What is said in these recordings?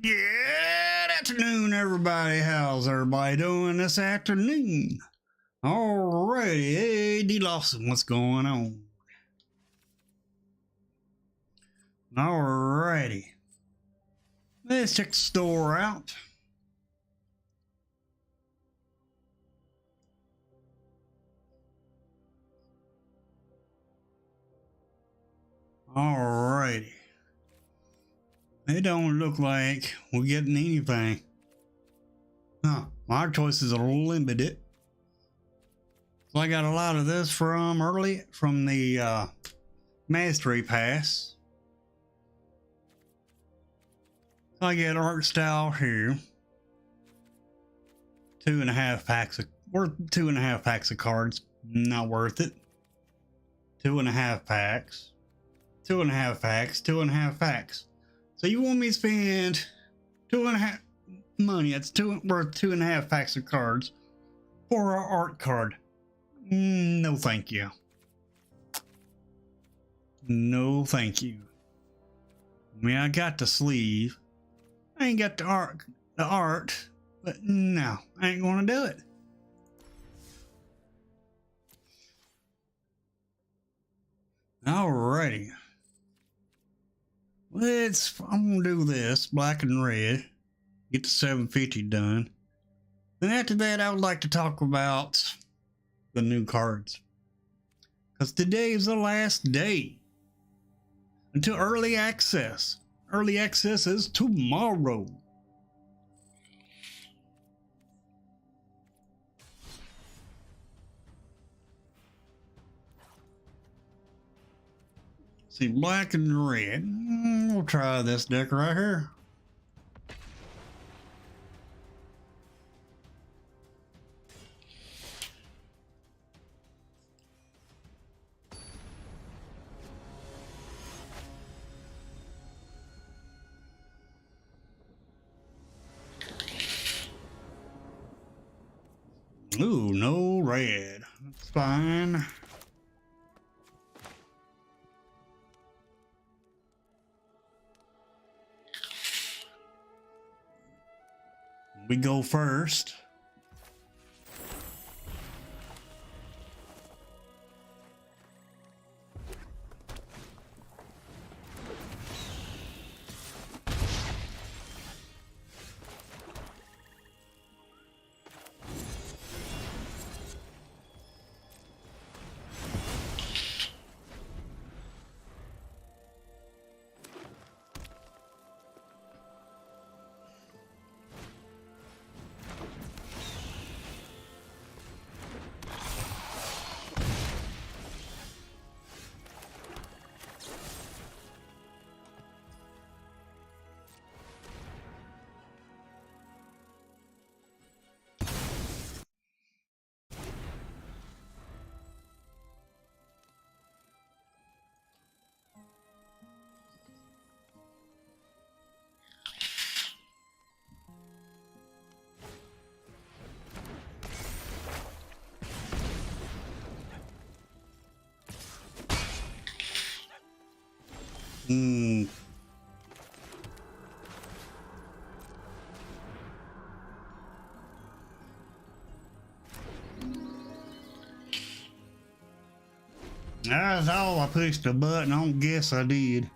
Good afternoon, everybody. How's everybody doing this afternoon? Alrighty, hey, D. Lawson, what's going on? Alrighty, let's check the store out. Alrighty, it don't look like we're getting anything. Huh, our choices are limited. So I got a lot of this from the Mastery Pass. So I get art style here. 2.5 packs of worth 2.5 packs of cards. Not worth it. 2.5 packs. 2.5 packs. 2.5 packs. So you want me to spend 2.5 money? That's worth 2.5 packs of cards for an art card. No, thank you. No, thank you. I mean, I got the sleeve. I ain't got the art, but no, I ain't gonna do it. Alrighty. I'm gonna do this, black and red. Get the 750 done. Then after that, I would like to talk about the new cards. Because today is the last day until early access. Early access is tomorrow. See, black and red. We'll try this deck right here. Ooh, no red. That's fine. We go first. That's all. I pushed the button. I don't guess I did.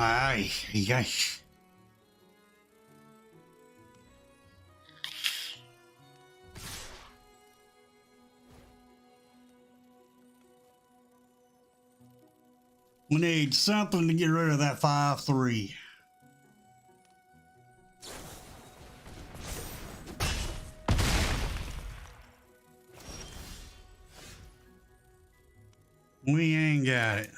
Ay, ay. We need something to get rid of that 5-3. We ain't got it.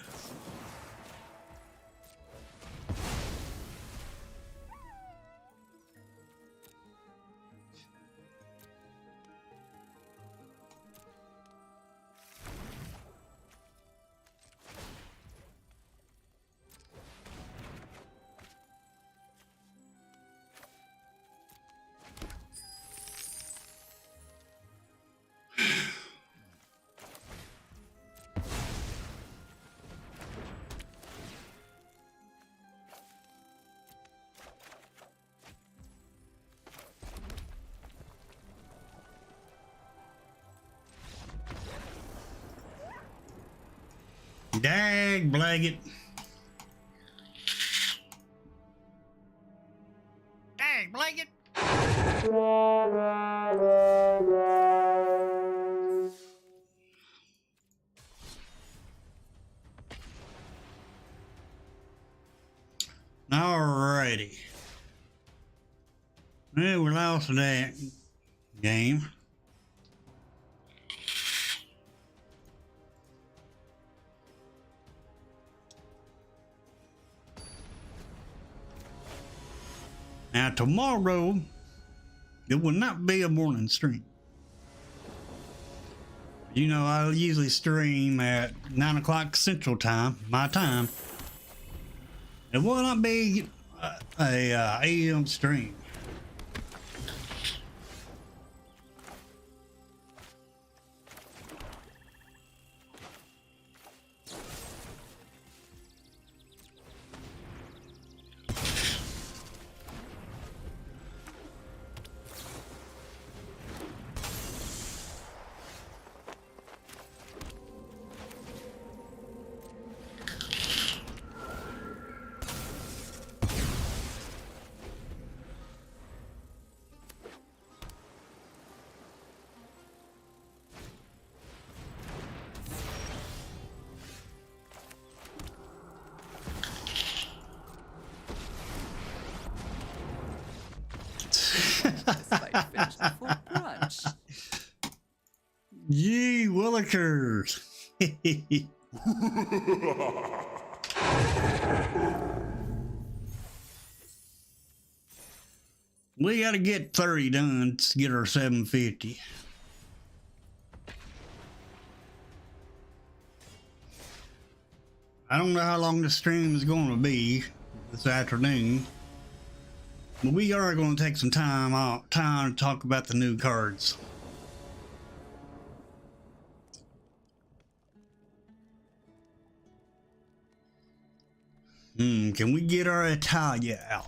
Dag blanket. Dag blanket. Alrighty. Well, we lost that game. Now tomorrow, it will not be a morning stream. You know, I usually stream at 9 o'clock Central Time, my time. It will not be a AM stream. Finished before brunch. Yee willikers. We gotta get 30 done to get our 750. I don't know how long the stream is going to be this afternoon, but we are going to take some time to talk about the new cards. Can we get our Italia out?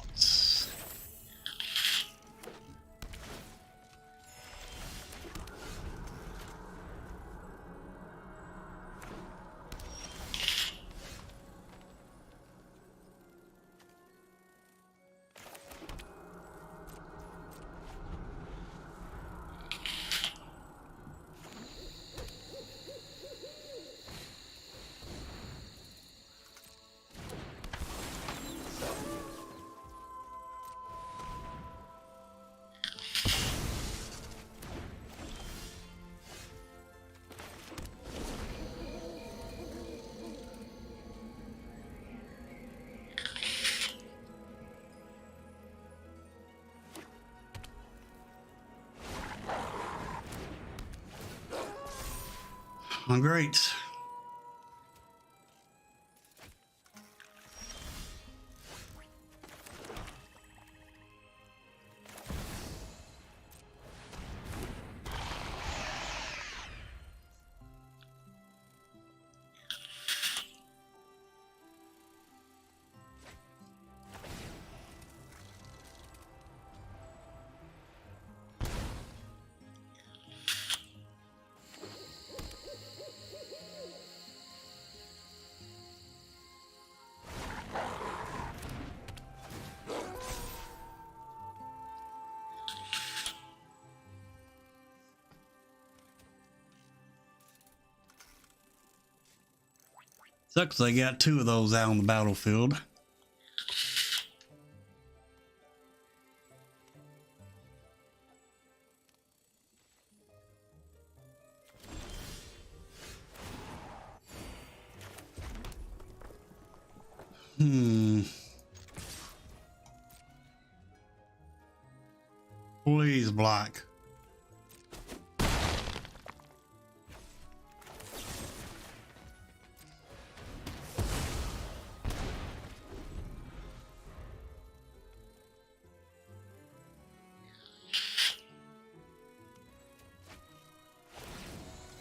Oh, great. Sucks they got two of those out on the battlefield. Please block.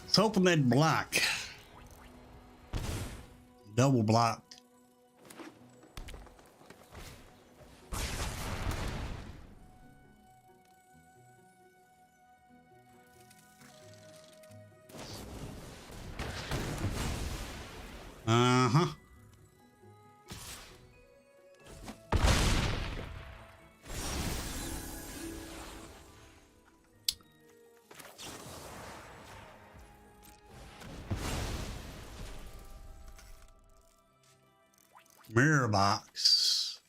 Let's hoping they'd block. Double blocked. Uh-huh. Mirror box.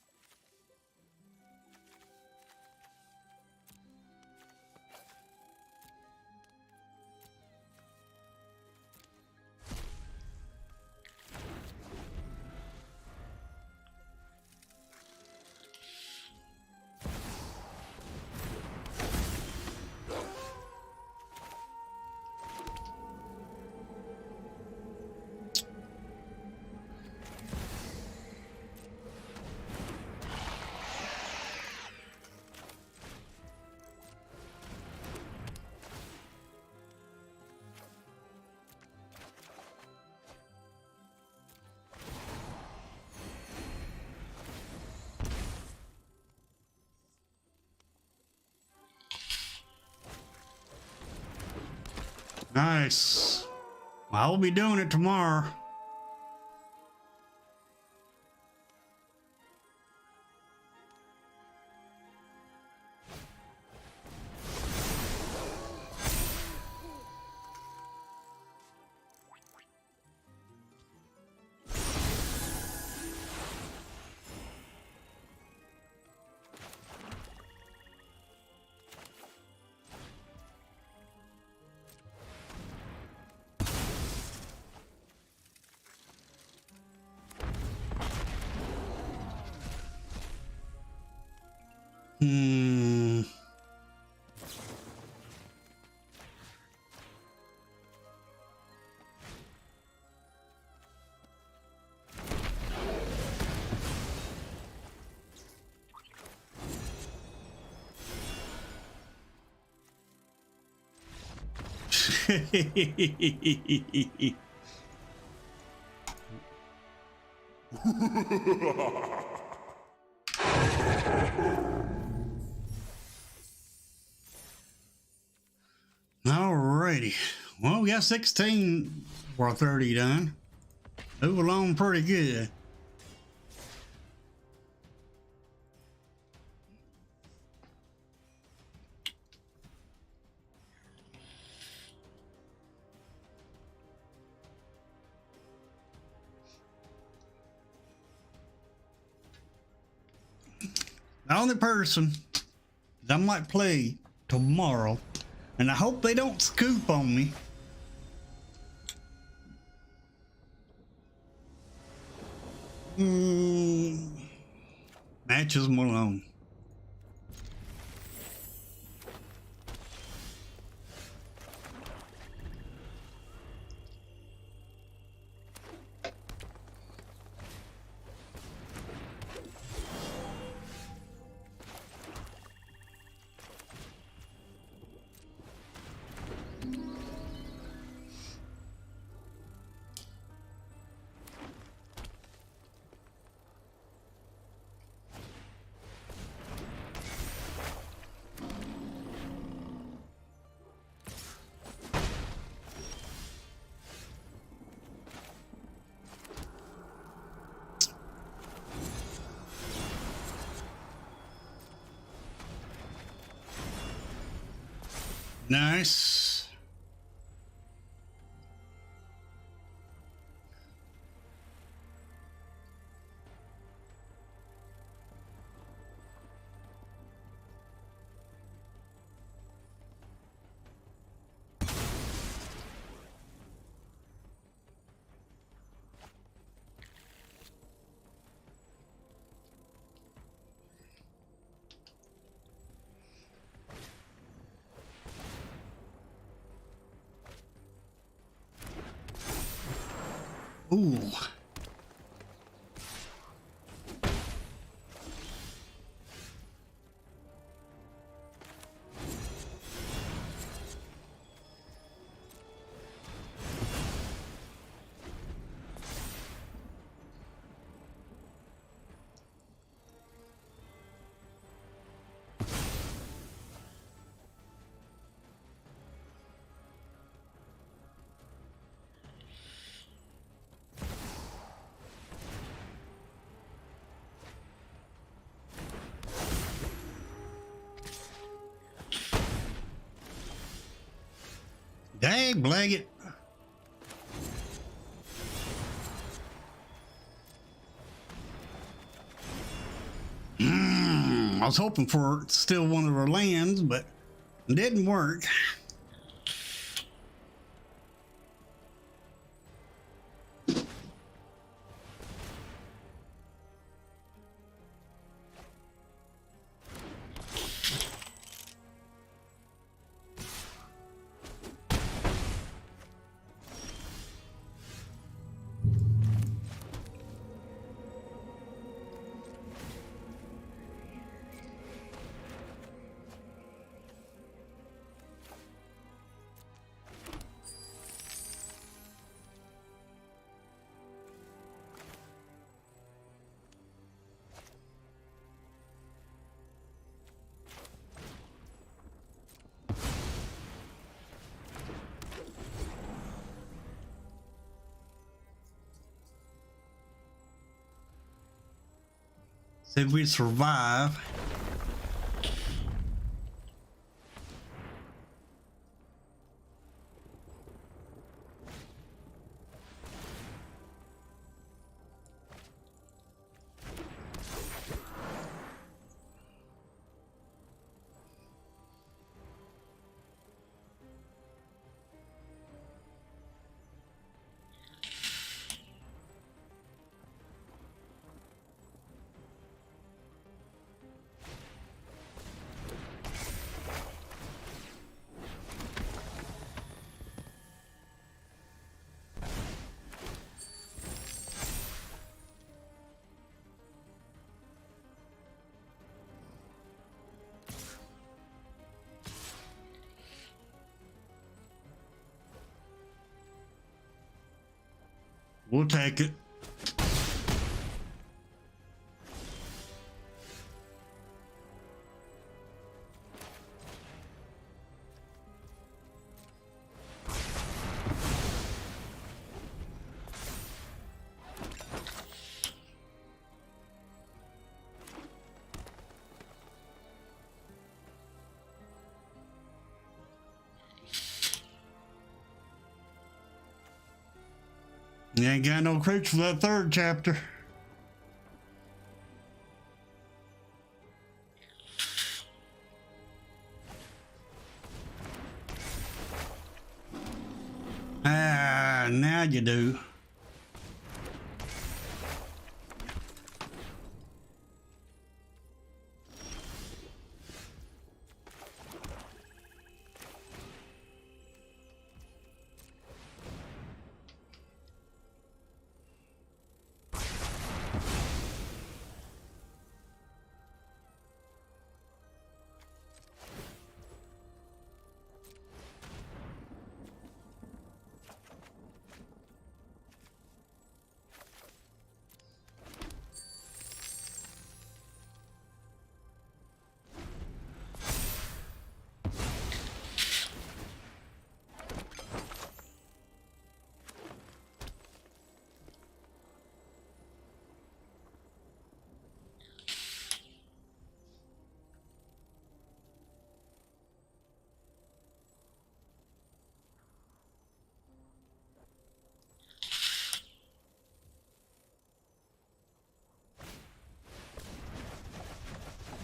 Nice. Well, I will be doing it tomorrow. Hmm. Alrighty. Well, we got 16 or 30 done. Move along pretty good. The only person that I might play tomorrow, and I hope they don't scoop on me, Matches Malone. Nice. Ooh. Dang, blanket. I was hoping for still one of our lands, but it didn't work. Said we'd survive. We'll take it. You ain't got no creatures for that third chapter. Ah, now you do.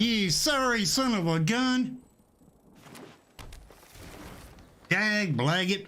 You sorry son of a gun. Gag, blag.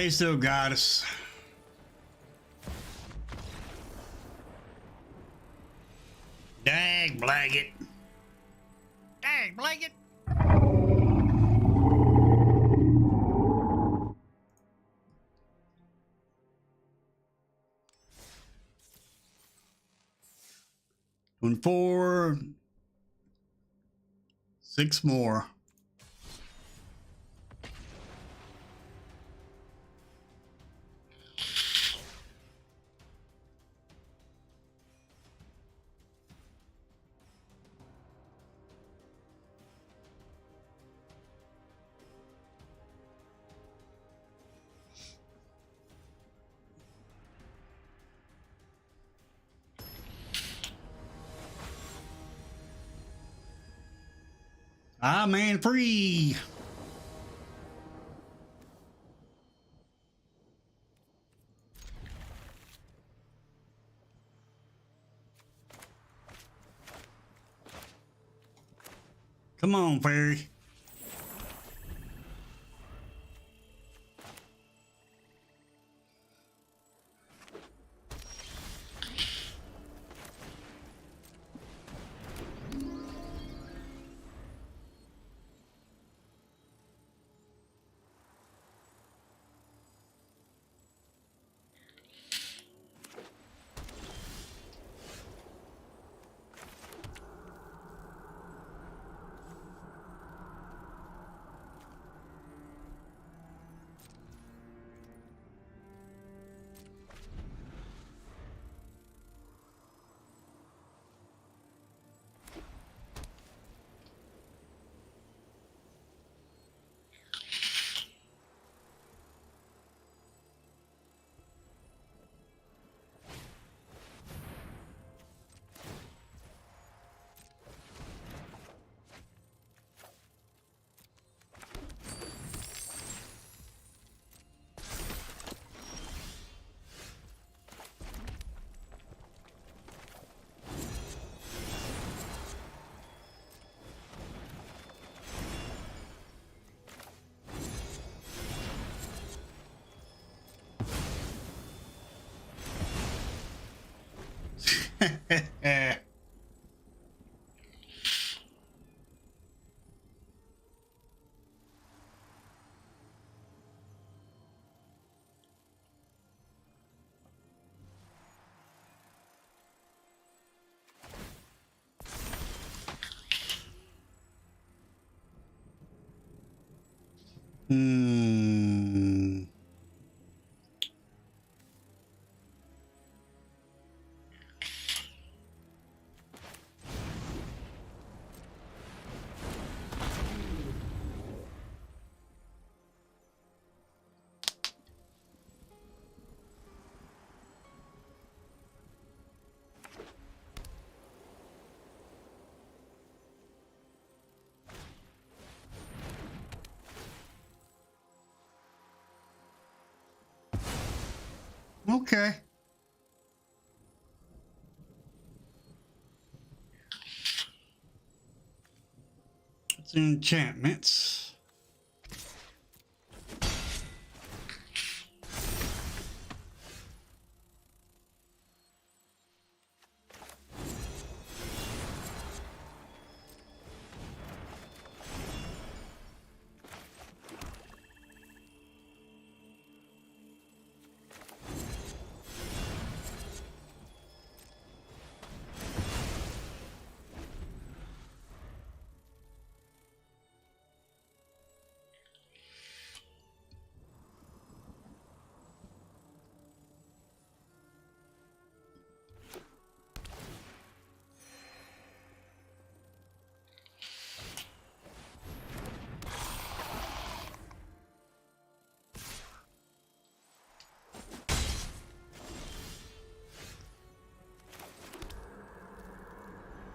They still got us. Dag blanket. Dag blanket. One, 4, 6 more. Ah, man, free. Come on, fairy. Hmm. Okay. It's enchantments.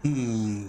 Hmm.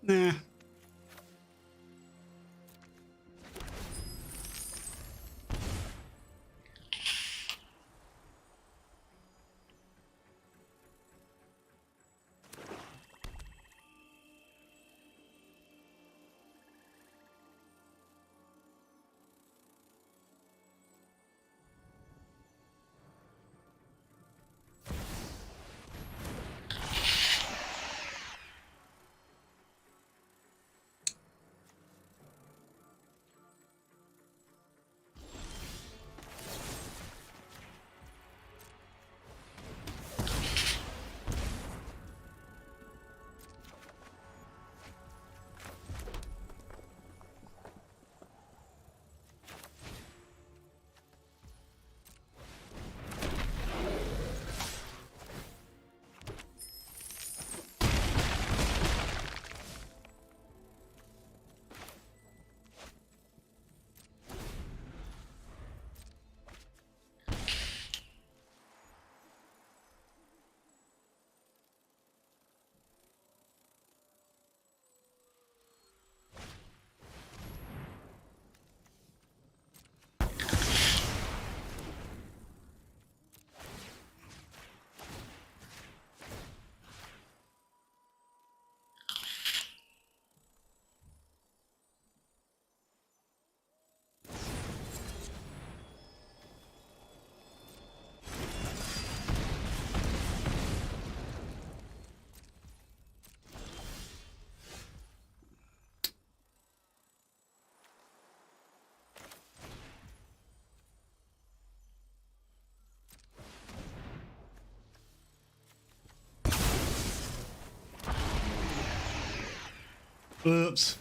Nah. Oops.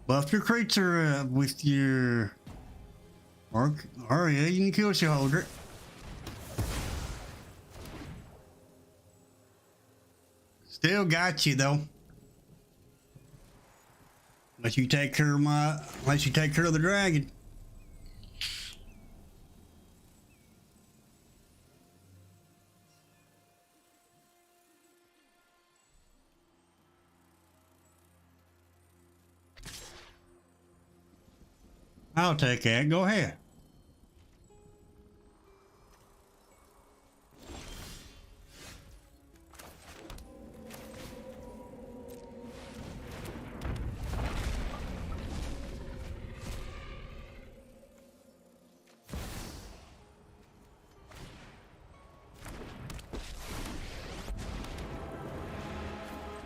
Buff your creature with your or yeah, you can kill Shaholder. Still got you though. Unless you take care of the dragon. I'll take that. Go ahead.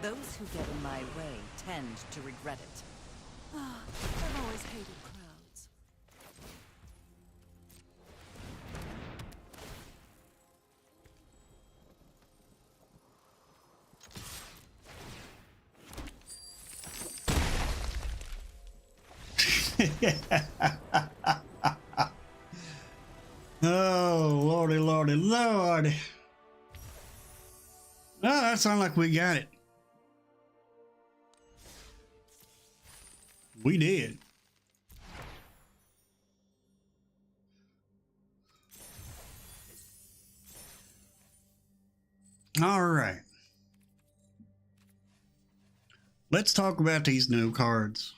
Those who get in my way tend to regret it. Ah, I've always hated crowds. Oh, lordy, lordy, lordy. Oh, that sounds like we got it. We did. All right. let's talk about these new cards.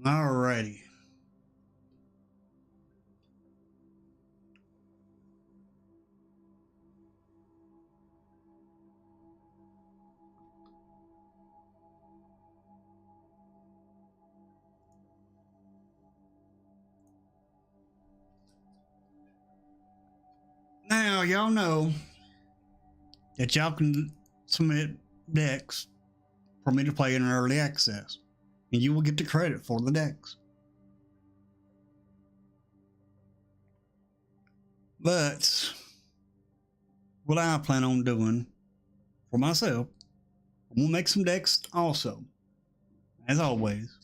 Alrighty. Now, y'all know that y'all can submit decks for me to play in early access, and you will get the credit for the decks. But what I plan on doing for myself, I'm gonna make some decks also, as always.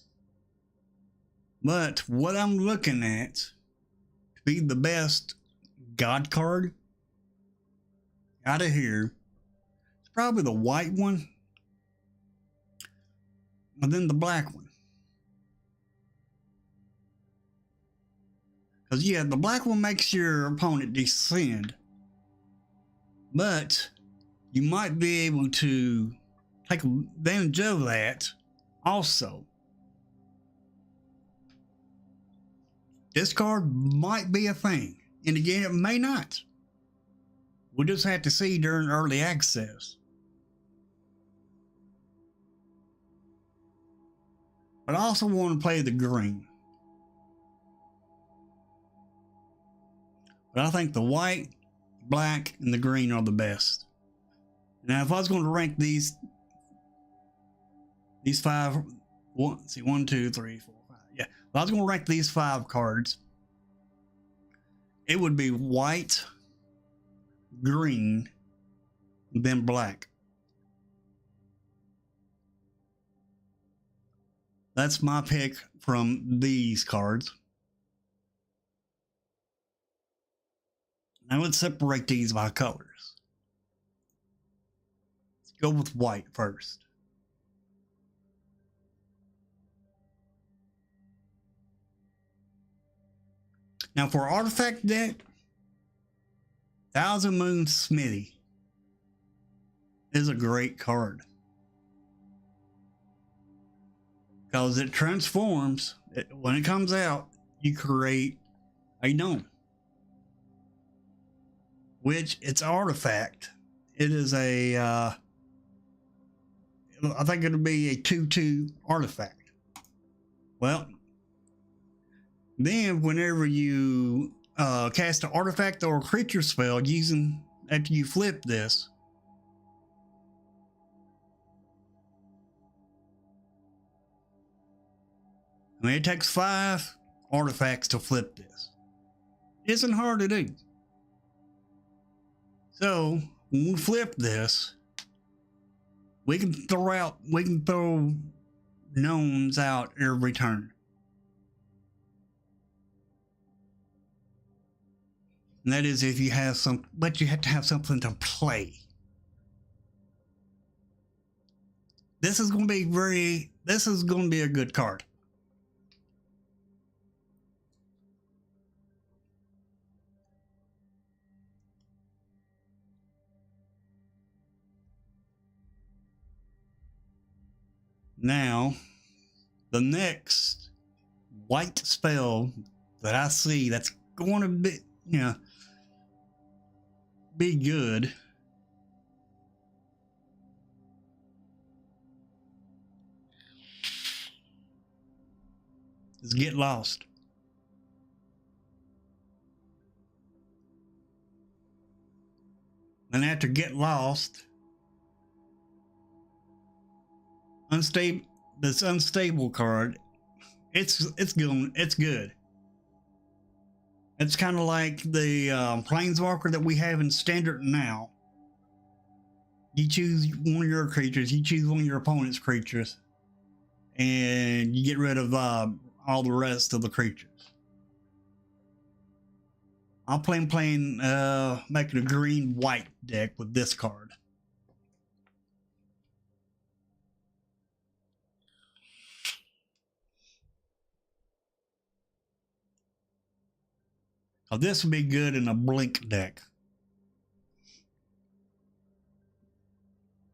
But what I'm looking at to be the best God card out of here, it's probably the white one, and then the black one. Because, yeah, the black one makes your opponent descend, but you might be able to take advantage of that also. This card might be a thing, and again, it may not. We'll just have to see during early access. But I also want to play the green. But I think the white, black, and the green are the best. Now, if I was going to rank these five, one, 2, 3, 4, 5. Yeah, if I was going to rank these 5 cards, it would be white, green, then black. That's my pick from these cards. Now let's separate these by colors. Let's go with white first. Now for artifact deck, Thousand Moon Smithy is a great card. Because it transforms, when it comes out, you create a gnome. Which, it's artifact. It is a, I think it'll be a 2/2 artifact. Well, then whenever you cast an artifact or a creature spell using, after you flip this, I mean, it takes 5 artifacts to flip this. It isn't hard to do. So when we flip this, we can throw gnomes out every turn. And that is if you have some, but you have to have something to play. This is going to be a good card. Now, the next white spell that I see that's going to be, be good is Get Lost. And after Get Lost, this unstable card, it's good. It's kind of like the planeswalker that we have in standard now. You choose one of your creatures, you choose one of your opponent's creatures, and you get rid of all the rest of the creatures. I'll plan playing making a green-white deck with this card. Now this would be good in a blink deck.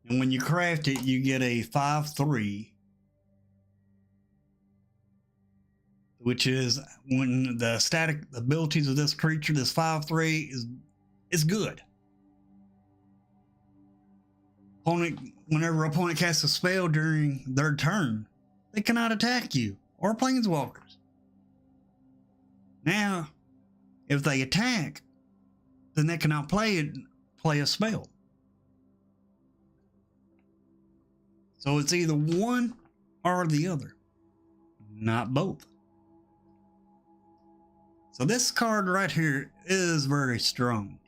And when you craft it, you get a 5/3, which is when the static abilities of this creature, this 5/3 is good. Whenever opponent casts a spell during their turn, they cannot attack you or planeswalkers. Now, if they attack, then they cannot play a spell. So it's either one or the other, not both. So this card right here is very strong.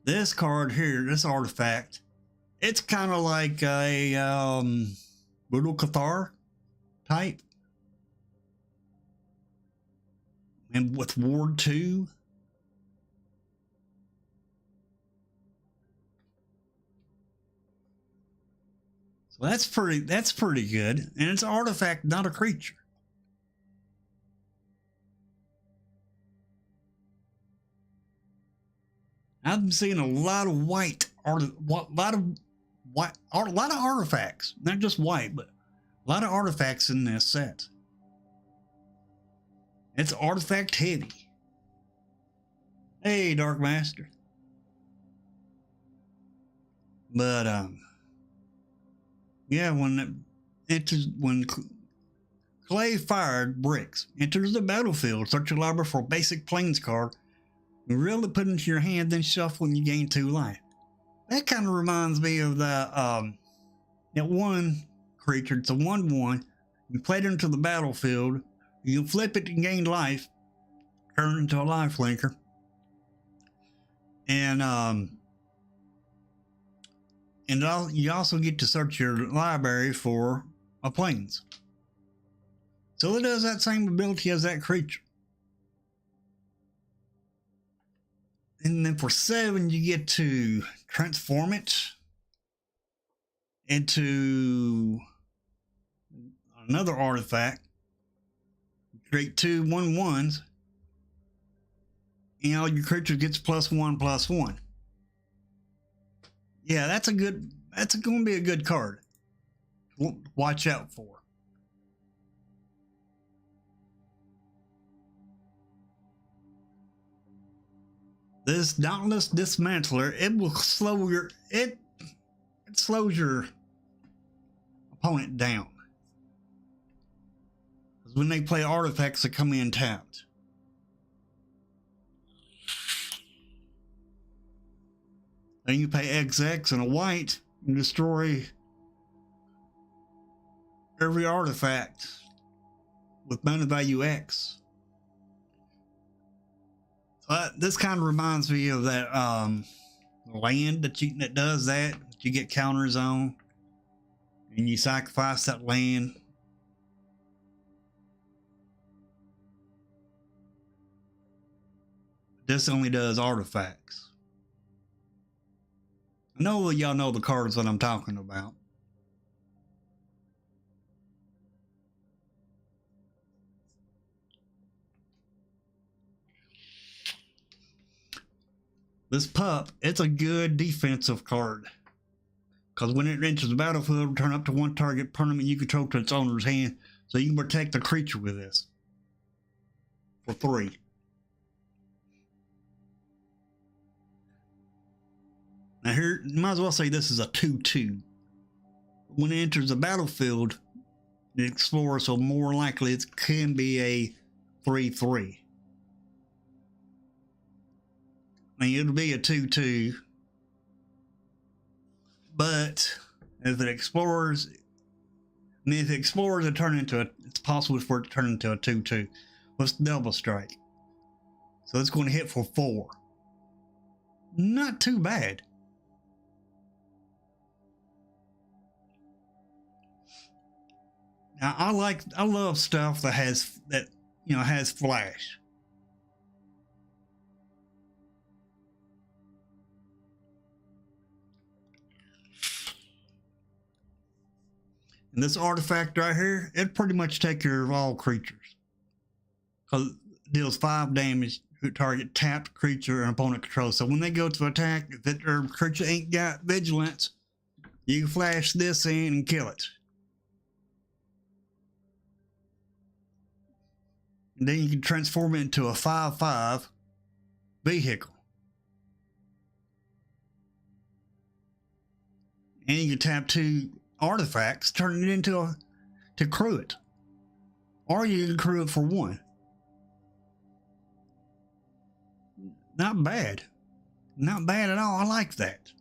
This card here, this artifact, it's kind of like a Brutal Cathar type. And with Ward 2. So that's pretty good. And it's an artifact, not a creature. I've seen a lot of a lot of artifacts, not just white, but a lot of artifacts in this set. It's artifact heavy. Hey, Dark Master. But yeah, when Clay Fired Bricks enters the battlefield, search your library for a basic plains card. You reel it, put it into your hand, then shuffle, and you gain 2 life. That kind of reminds me of that one creature. It's a 1/1. You play it into the battlefield. You flip it and gain life. Turn it into a life linker. And you also get to search your library for a plains. So it does that same ability as that creature. And then for 7, you get to transform it into another artifact. Create 2 1/1s. And all your creatures gets +1/+1. Yeah, that's going to be a good card. Watch out for. This Dauntless Dismantler, it will slow it slows your opponent down. Because when they play artifacts that come in tapped. Then you pay XX and a white and destroy every artifact with mana value X. This kind of reminds me of that land that does that. You get counters on, and you sacrifice that land. This only does artifacts. I know y'all know the cards that I'm talking about. This pup, it's a good defensive card. Because when it enters the battlefield, return up to 1 target permanent you control to its owner's hand. So you can protect the creature with this. For 3. Now here, you might as well say this is a 2/2. When it enters the battlefield, it explores, so more likely it can be a 3/3. I mean, it'll be a 2/2, but if it explores, it's possible for it to turn into a 2/2 with double strike. So it's going to hit for 4. Not too bad. Now I love stuff that has flash. And this artifact right here, it pretty much take care of all creatures. Because it deals 5 damage to target tapped creature and opponent control. So when they go to attack, if their creature ain't got vigilance, you can flash this in and kill it. And then you can transform it into a 5/5 vehicle. And you can tap 2 artifacts, turn it into to crew it. Or you can crew it for 1. Not bad. Not bad at all. I like that.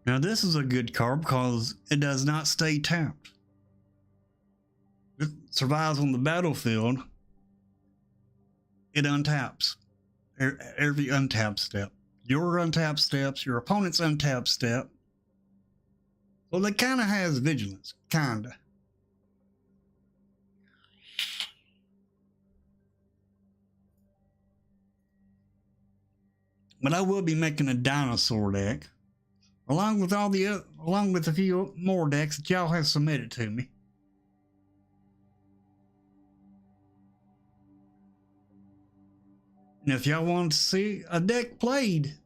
Now this is a good card because it does not stay tapped. It survives on the battlefield. It untaps every untap step. Your untap steps, your opponent's untap step. Well, it kind of has vigilance, kinda. But I will be making a dinosaur deck. Along with a few more decks that y'all have submitted to me. And if y'all want to see a deck played,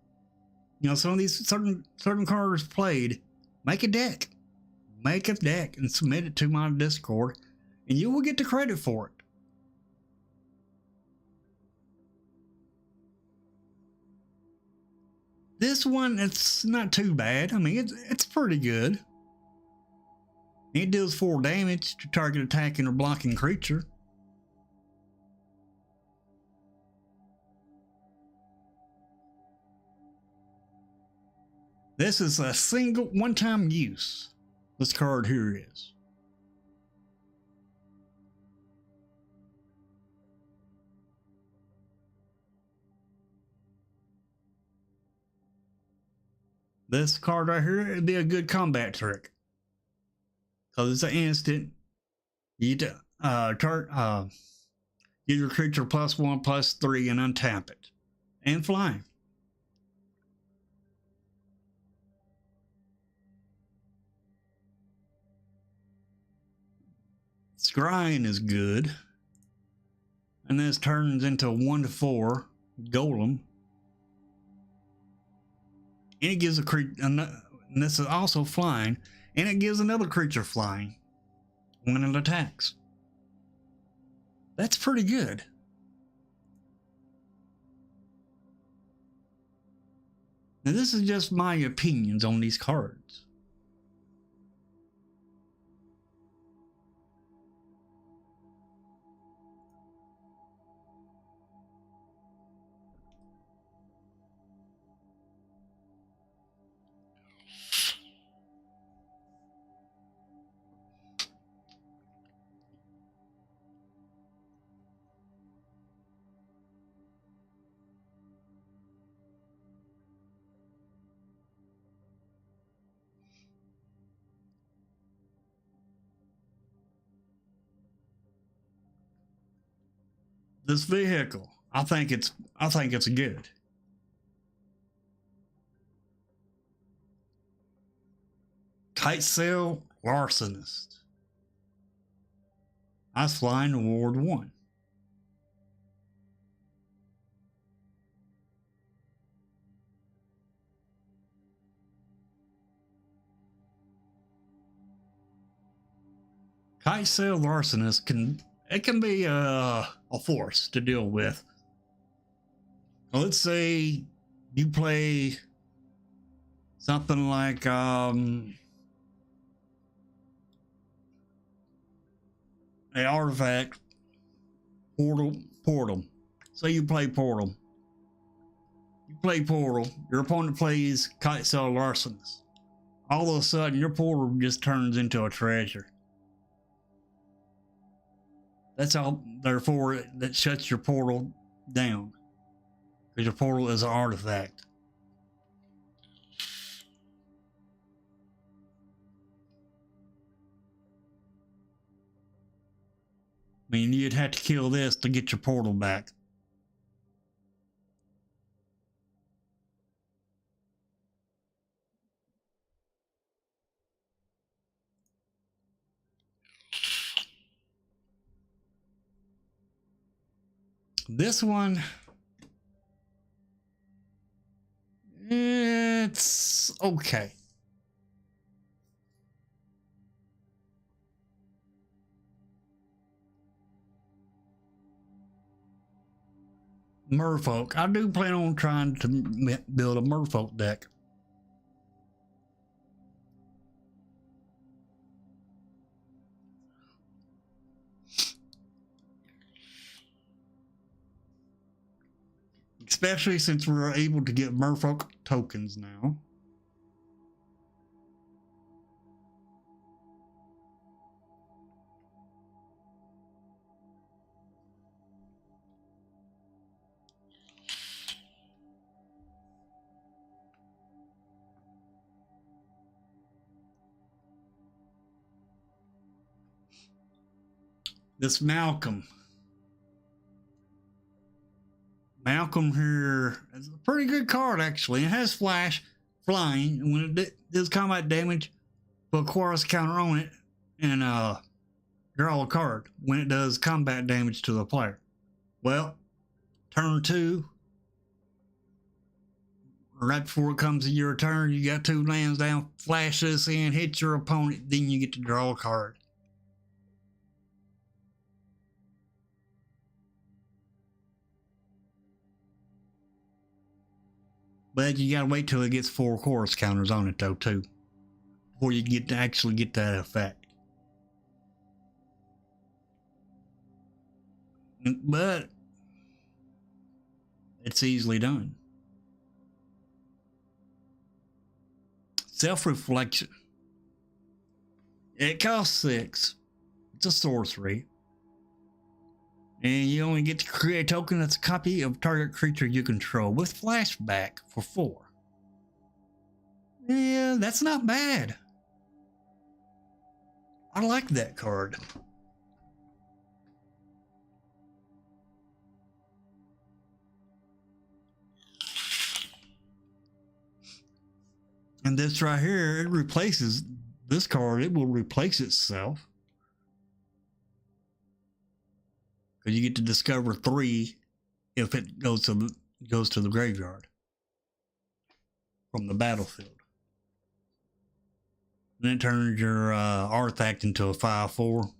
some of these certain cards played, make a deck. Make a deck and submit it to my Discord, and you will get the credit for it. This one, it's not too bad. I mean, it's pretty good. It deals 4 damage to target attacking or blocking creature. This is a single one-time use. This card here is. This card right here would be a good combat trick. Because it's an instant. You give your creature +1/+3 and untap it. And flying. Scrying is good. And this turns into a 1/4 golem. And it gives a creature, and this is also flying, and it gives another creature flying when it attacks. That's pretty good. Now this is just my opinions on these cards. This vehicle, I think it's good. Kite Sail Larcenist. I was flying to Ward 1. Kite Sail Larcenist can it can be a force to deal with. Let's say you play something like an artifact portal. Say you play portal. You play portal. Your opponent plays kite sail larcenous. All of a sudden, your portal just turns into a treasure. That's all. Therefore, that shuts your portal down. Because your portal is an artifact. I mean, you'd have to kill this to get your portal back. This one, it's okay. Merfolk. I do plan on trying to build a Merfolk deck. Especially since we're able to get Merfolk tokens now. This Malcolm here is a pretty good card, actually. It has flash, flying, and when it does combat damage, put a chorus counter on it and draw a card when it does combat damage to the player. Well, turn 2, right before it comes to your turn, you got 2 lands down, flash this in, hit your opponent, then you get to draw a card. But you gotta wait till it gets 4 chorus counters on it though too, before you get to actually get that effect. But it's easily done. Self-reflection. It costs 6. It's a sorcery. And you only get to create a token that's a copy of target creature you control with flashback for 4. Yeah, that's not bad. I like that card. And this right here, it replaces this card. It will replace itself. Because you get to discover 3 if it goes to the graveyard from the battlefield. Then it turns your artifact into a 5/4.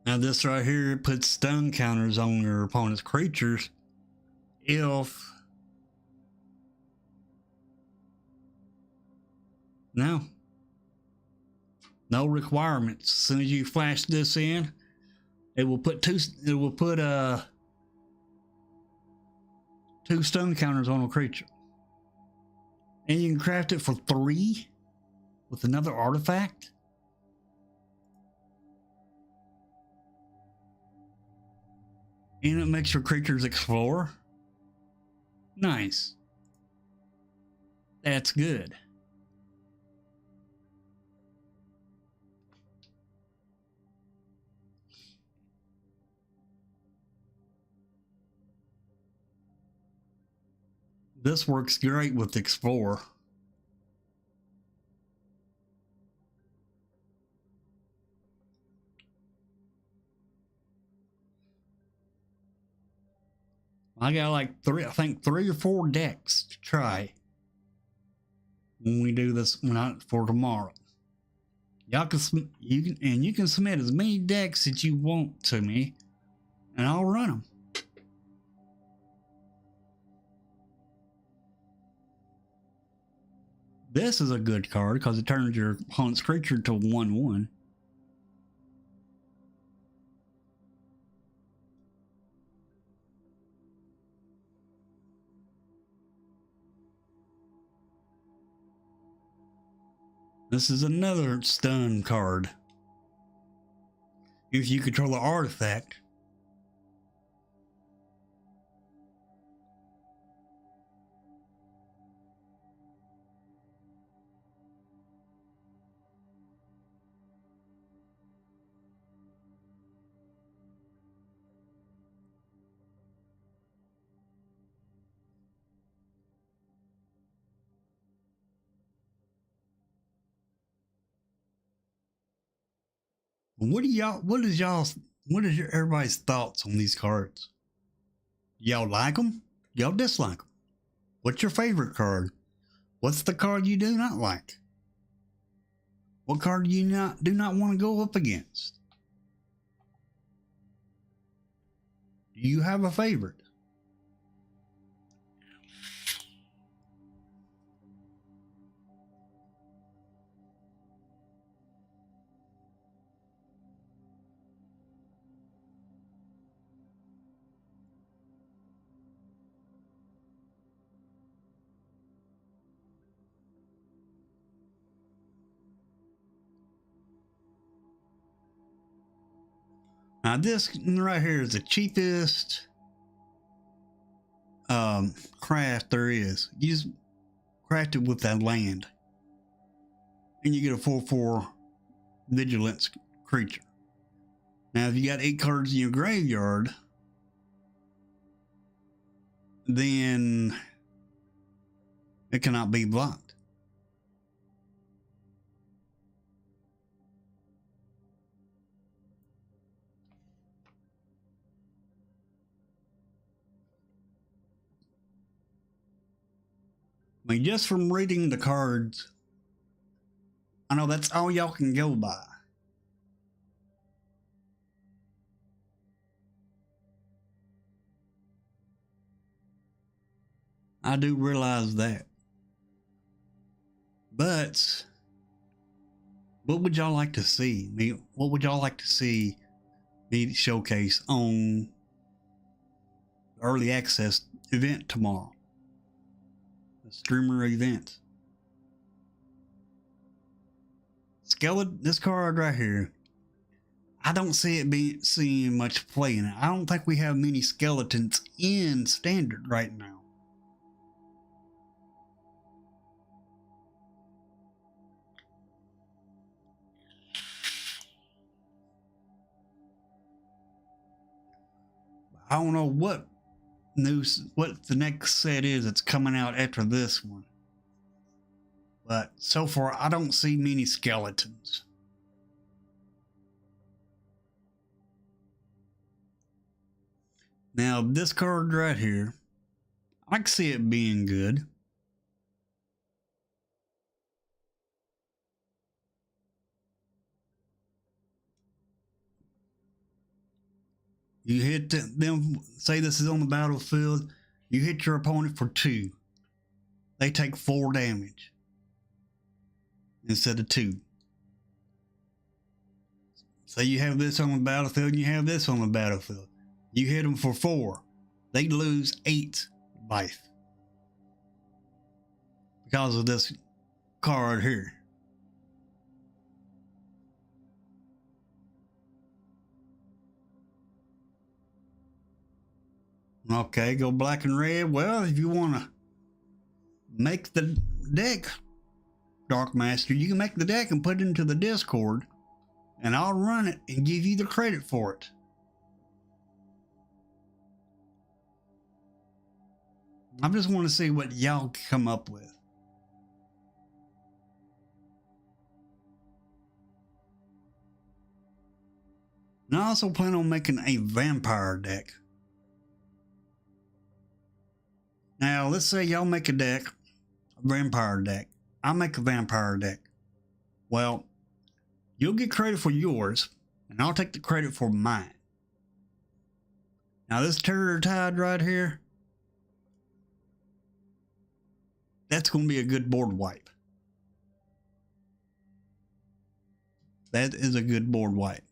Now this right here, it puts stun counters on your opponent's creatures if no requirements. As soon as you flash this in, it will put 2 stun counters on a creature. And you can craft it for 3 with another artifact. And it makes your creatures explore. Nice. That's good. This works great with Explore. I got like three, I think 3 or 4 decks to try when we do this for tomorrow. Y'all can you can submit as many decks that you want to me, and I'll run them. This is a good card because it turns your opponent's creature to 1/1. This is another stun card. If you control the artifact, what is everybody's thoughts on these cards? Y'all like them? Y'all dislike them? What's your favorite card? What's the card you do not like? What card do you do not want to go up against? Do you have a favorite? Now this right here is the cheapest craft there is. You just craft it with that land, and you get a 4/4 vigilance creature. Now if you got 8 cards in your graveyard, then it cannot be blocked. I mean, just from reading the cards, I know that's all y'all can go by. I do realize that. But what would y'all like to see? What would y'all like to see me showcase on the early access event tomorrow? The streamer event. Skeleton, this card right here, I don't see it seeing much play in it. I don't think we have many skeletons in standard right now. I don't know what the next set is that's coming out after this one. But so far, I don't see many skeletons. Now, this card right here, I can see it being good. You hit them, say this is on the battlefield, you hit your opponent for 2. They take 4 damage instead of 2. Say you have this on the battlefield and you have this on the battlefield. You hit them for 4. They lose 8 life because of this card here. Okay, go black and red. Well, if you want to make the deck, Dark Master, you can make the deck and put it into the Discord, and I'll run it and give you the credit for it. I just want to see what y'all come up with. And I also plan on making a vampire deck. Now, let's say y'all make a deck, a vampire deck. I make a vampire deck. Well, you'll get credit for yours, and I'll take the credit for mine. Now, this Terror Tide right here, that's going to be a good board wipe. That is a good board wipe.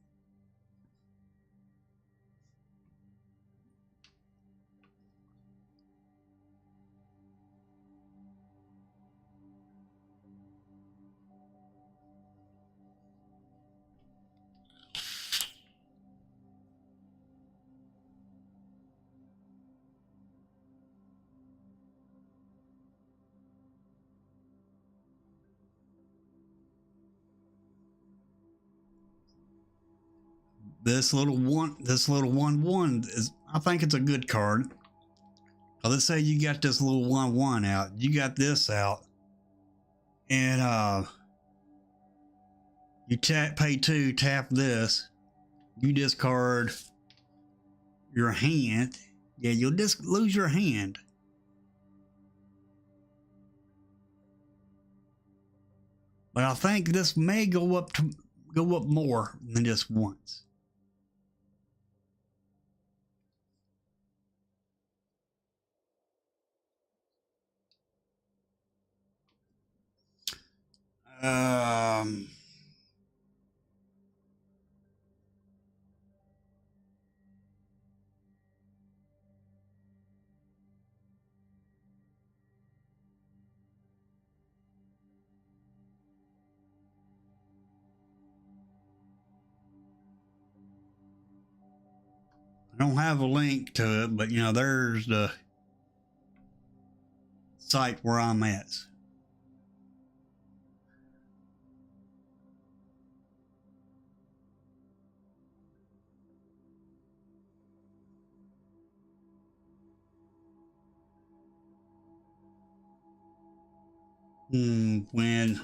This little one is, I think it's a good card. Well, let's say you got this little 1/1 out, you got this out, and you pay 2, tap this, you discard your hand. Yeah, you'll just lose your hand. But I think this may go up more than just once. Um, I don't have a link to it, but you know, there's the site where I'm at. When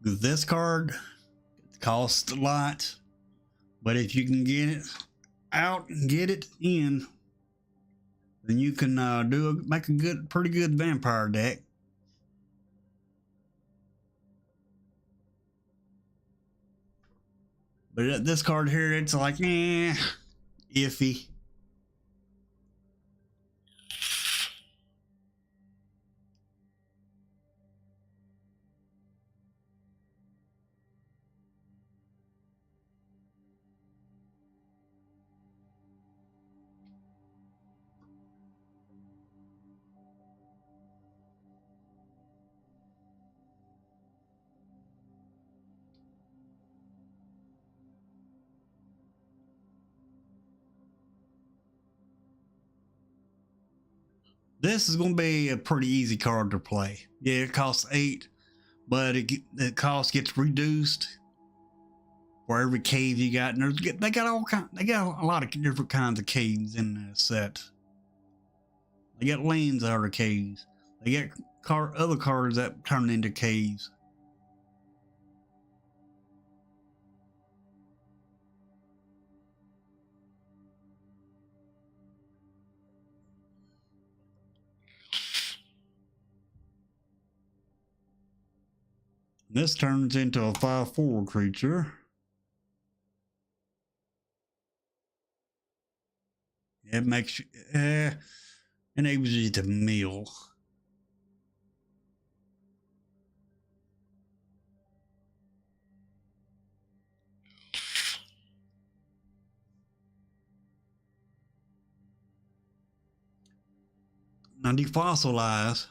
this card costs a lot, but if you can get it out and get it in, then you can make a pretty good vampire deck. But this card here, it's like, iffy. This is going to be a pretty easy card to play. Yeah, it costs 8, but the cost gets reduced for every cave you got. And they got a lot of different kinds of caves in the set. They got lanes out of caves. They got other cards that turn into caves. This turns into a 5/4 creature. It makes you, enables you to mill. Now defossilize.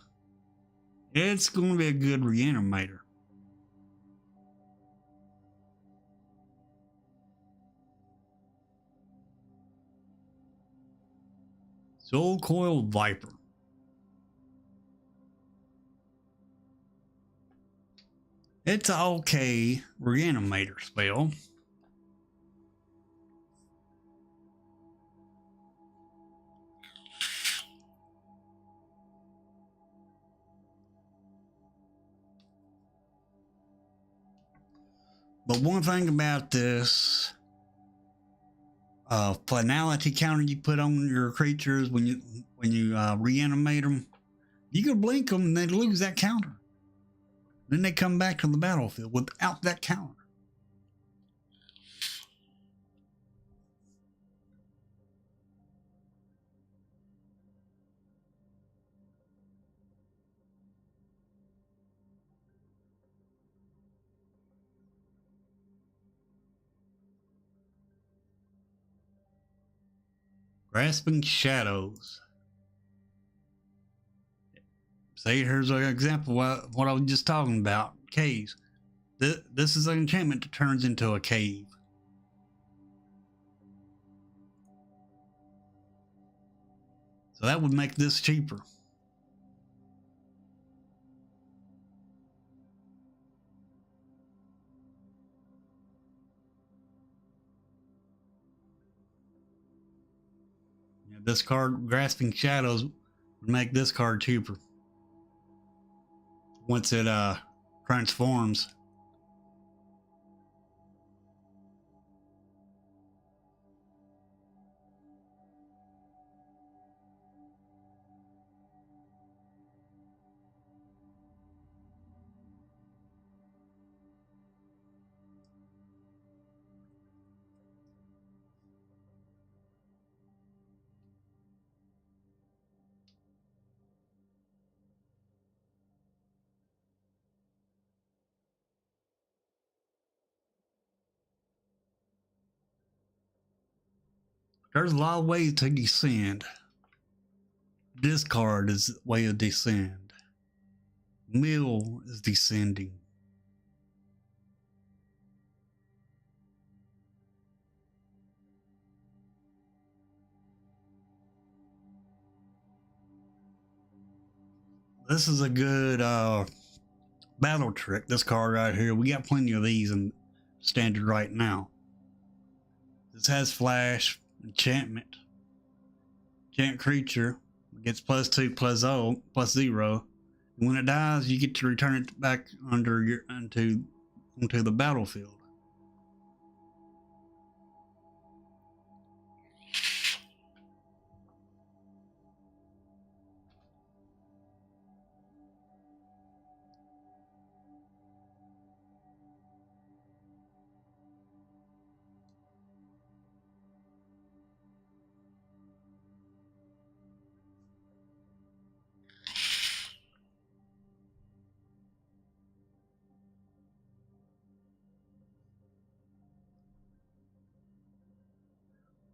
It's going to be a good reanimator. Soul Coil Viper. It's an okay reanimator spell. But one thing about this finality counter you put on your creatures when you reanimate them, you can blink them and they lose that counter. Then they come back to the battlefield without that counter. Grasping Shadows. See, here's an example of what I was just talking about. Caves. This is an enchantment that turns into a cave. So that would make this cheaper. Yeah, this card, Grasping Shadows, would make this card cheaper once it transforms. There's a lot of ways to descend. Discard is a way to descend. Mill is descending. This is a good battle trick. This card right here. We got plenty of these in standard right now. This has flash, enchantment. Enchant creature gets +2 +0. And when it dies, you get to return it back onto the battlefield.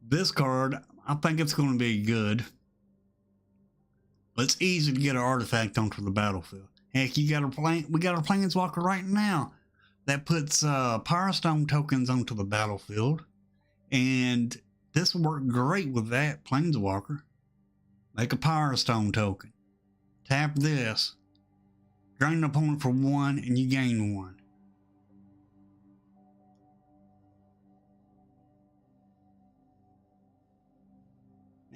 This card, I think it's going to be good. But it's easy to get an artifact onto the battlefield. Heck, we got a planeswalker right now that puts Power Stone tokens onto the battlefield. And this will work great with that planeswalker. Make a Power Stone token. Tap this. Drain an opponent for 1 and you gain 1.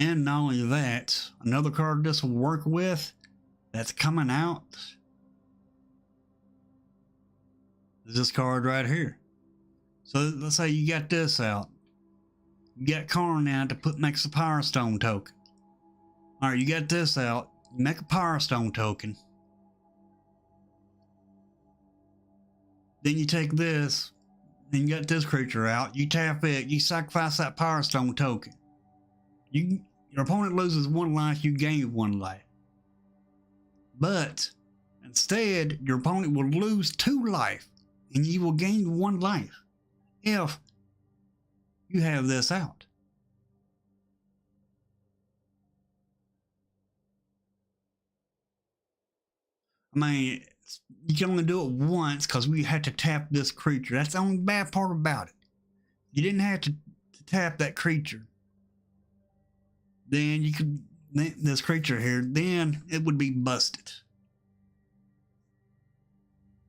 And not only that, another card this will work with that's coming out is this card right here. So let's say you got this out. You got Karn out to makes a Power Stone token. Alright, you got this out. You make a Power Stone token. Then you take this, and you got this creature out. You tap it, you sacrifice that Power Stone token. Your opponent loses 1 life, you gain 1 life. But instead, your opponent will lose 2 life, and you will gain 1 life if you have this out. I mean, you can only do it once because we had to tap this creature. That's the only bad part about it. You didn't have to tap that creature. Then you could, this creature here, then it would be busted.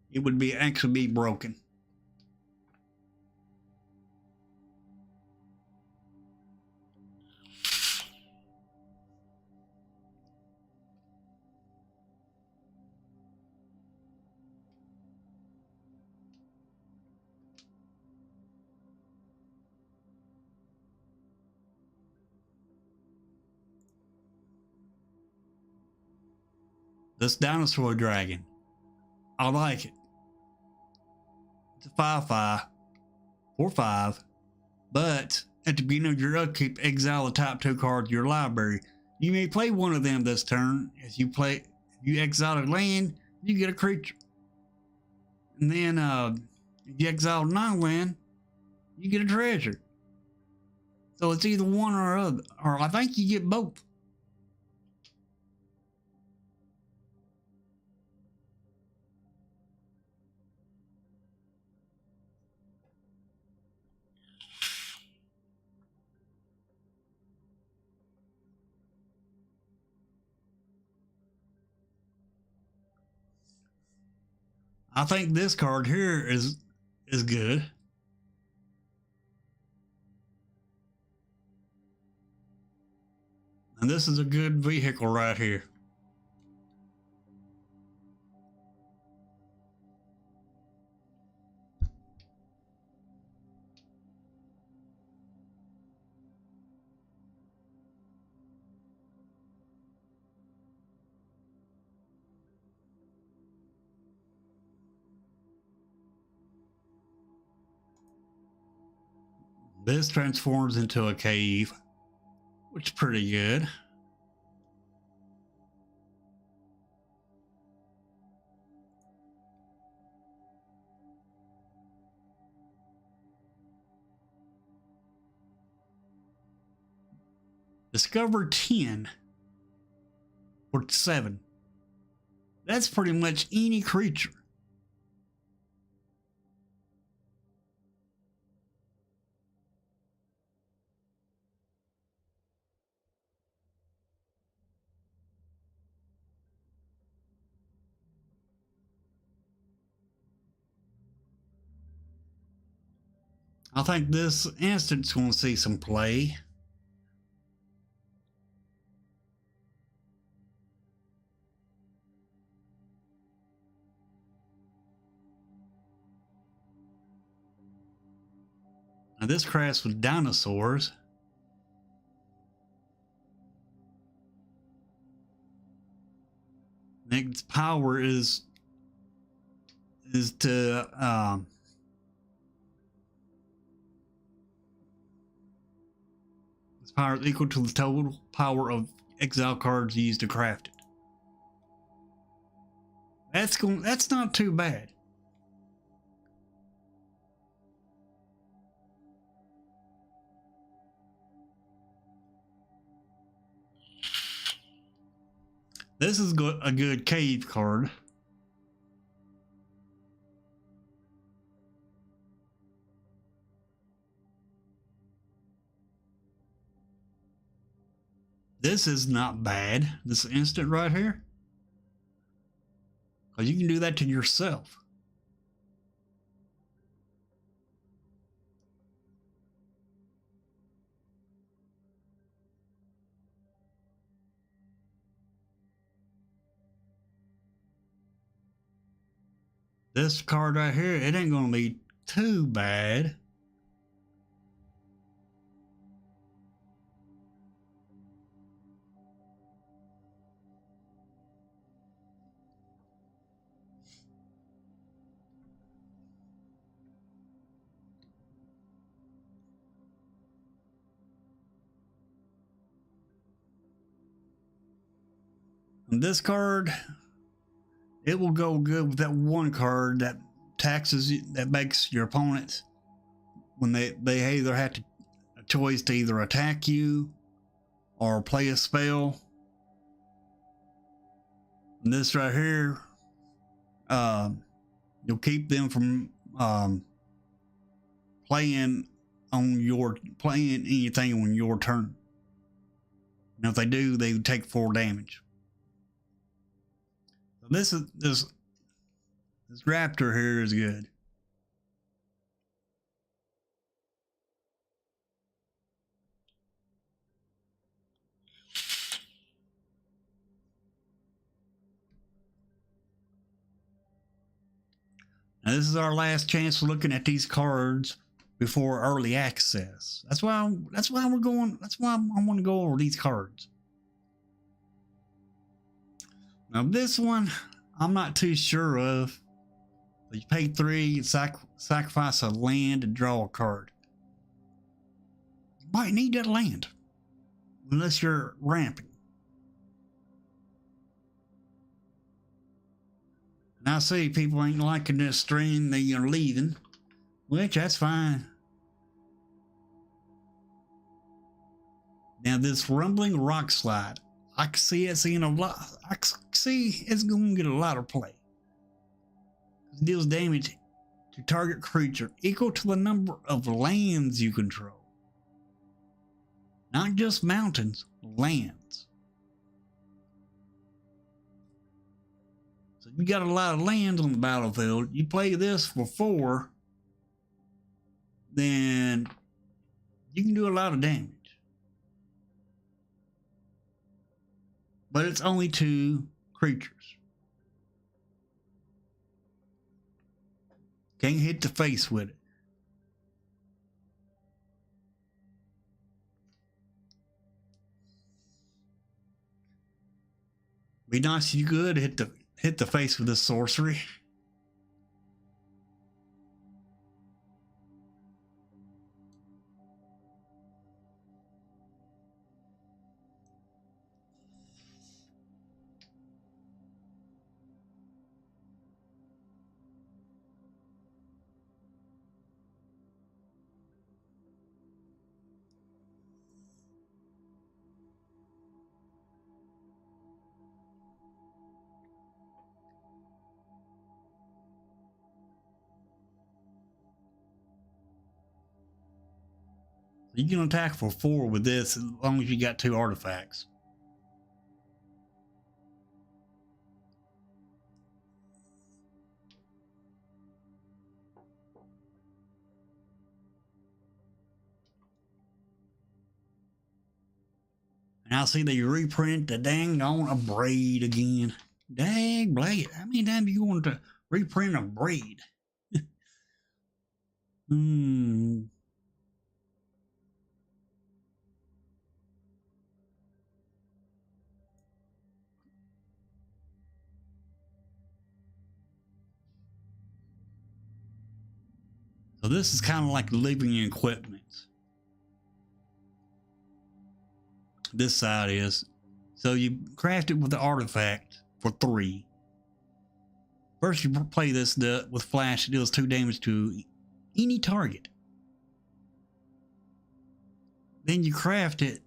It would actually be broken. This dinosaur dragon. I like it. It's a 5/5 or 5, but at the beginning of your upkeep, exile a top 2 card to your library. You may play one of them this turn. If you exile a land, you get a creature. And then if you exile non-land, you get a treasure. So it's either one or other, or I think you get both. I think this card here is good. And this is a good vehicle right here. This transforms into a cave, which is pretty good. Discover 10 for 7. That's pretty much any creature. I think this instant's going to see some play. Now this crafts with dinosaurs. Its power is to its power is equal to the total power of exile cards used to craft it. That's not too bad. This is a good cave card. This is not bad. This instant right here. Because you can do that to yourself. This card right here, it ain't gonna be too bad. And this card, it will go good with that one card that that makes your opponents, when they either have a choice to either attack you or play a spell. And this right here, you'll keep them from playing anything on your turn. And if they do, they take 4 damage. So this raptor here is good. Now this is our last chance for looking at these cards before early access. That's why I want to go over these cards. Now this one, I'm not too sure of. You pay 3, sacrifice a land to draw a card. You might need that land. Unless you're ramping. And I see people ain't liking this stream, they are leaving. Which, that's fine. Now this rumbling rock slide, I can see it seeing a lot. I can see it's going to get a lot of play. It deals damage to target creature equal to the number of lands you control. Not just mountains, lands. So you got a lot of lands on the battlefield. You play this for 4, then you can do a lot of damage. But it's only 2 creatures. Can't hit the face with it. Be nice if you could hit the face with this sorcery. You can attack for 4 with this as long as you got 2 artifacts. And I see they reprint the dang on a braid again. Dang blade. How many times are you going to reprint a braid? So this is kind of like living equipment. This side is. So you craft it with the artifact for 3. First you play this with flash. It deals 2 damage to any target. Then you craft it,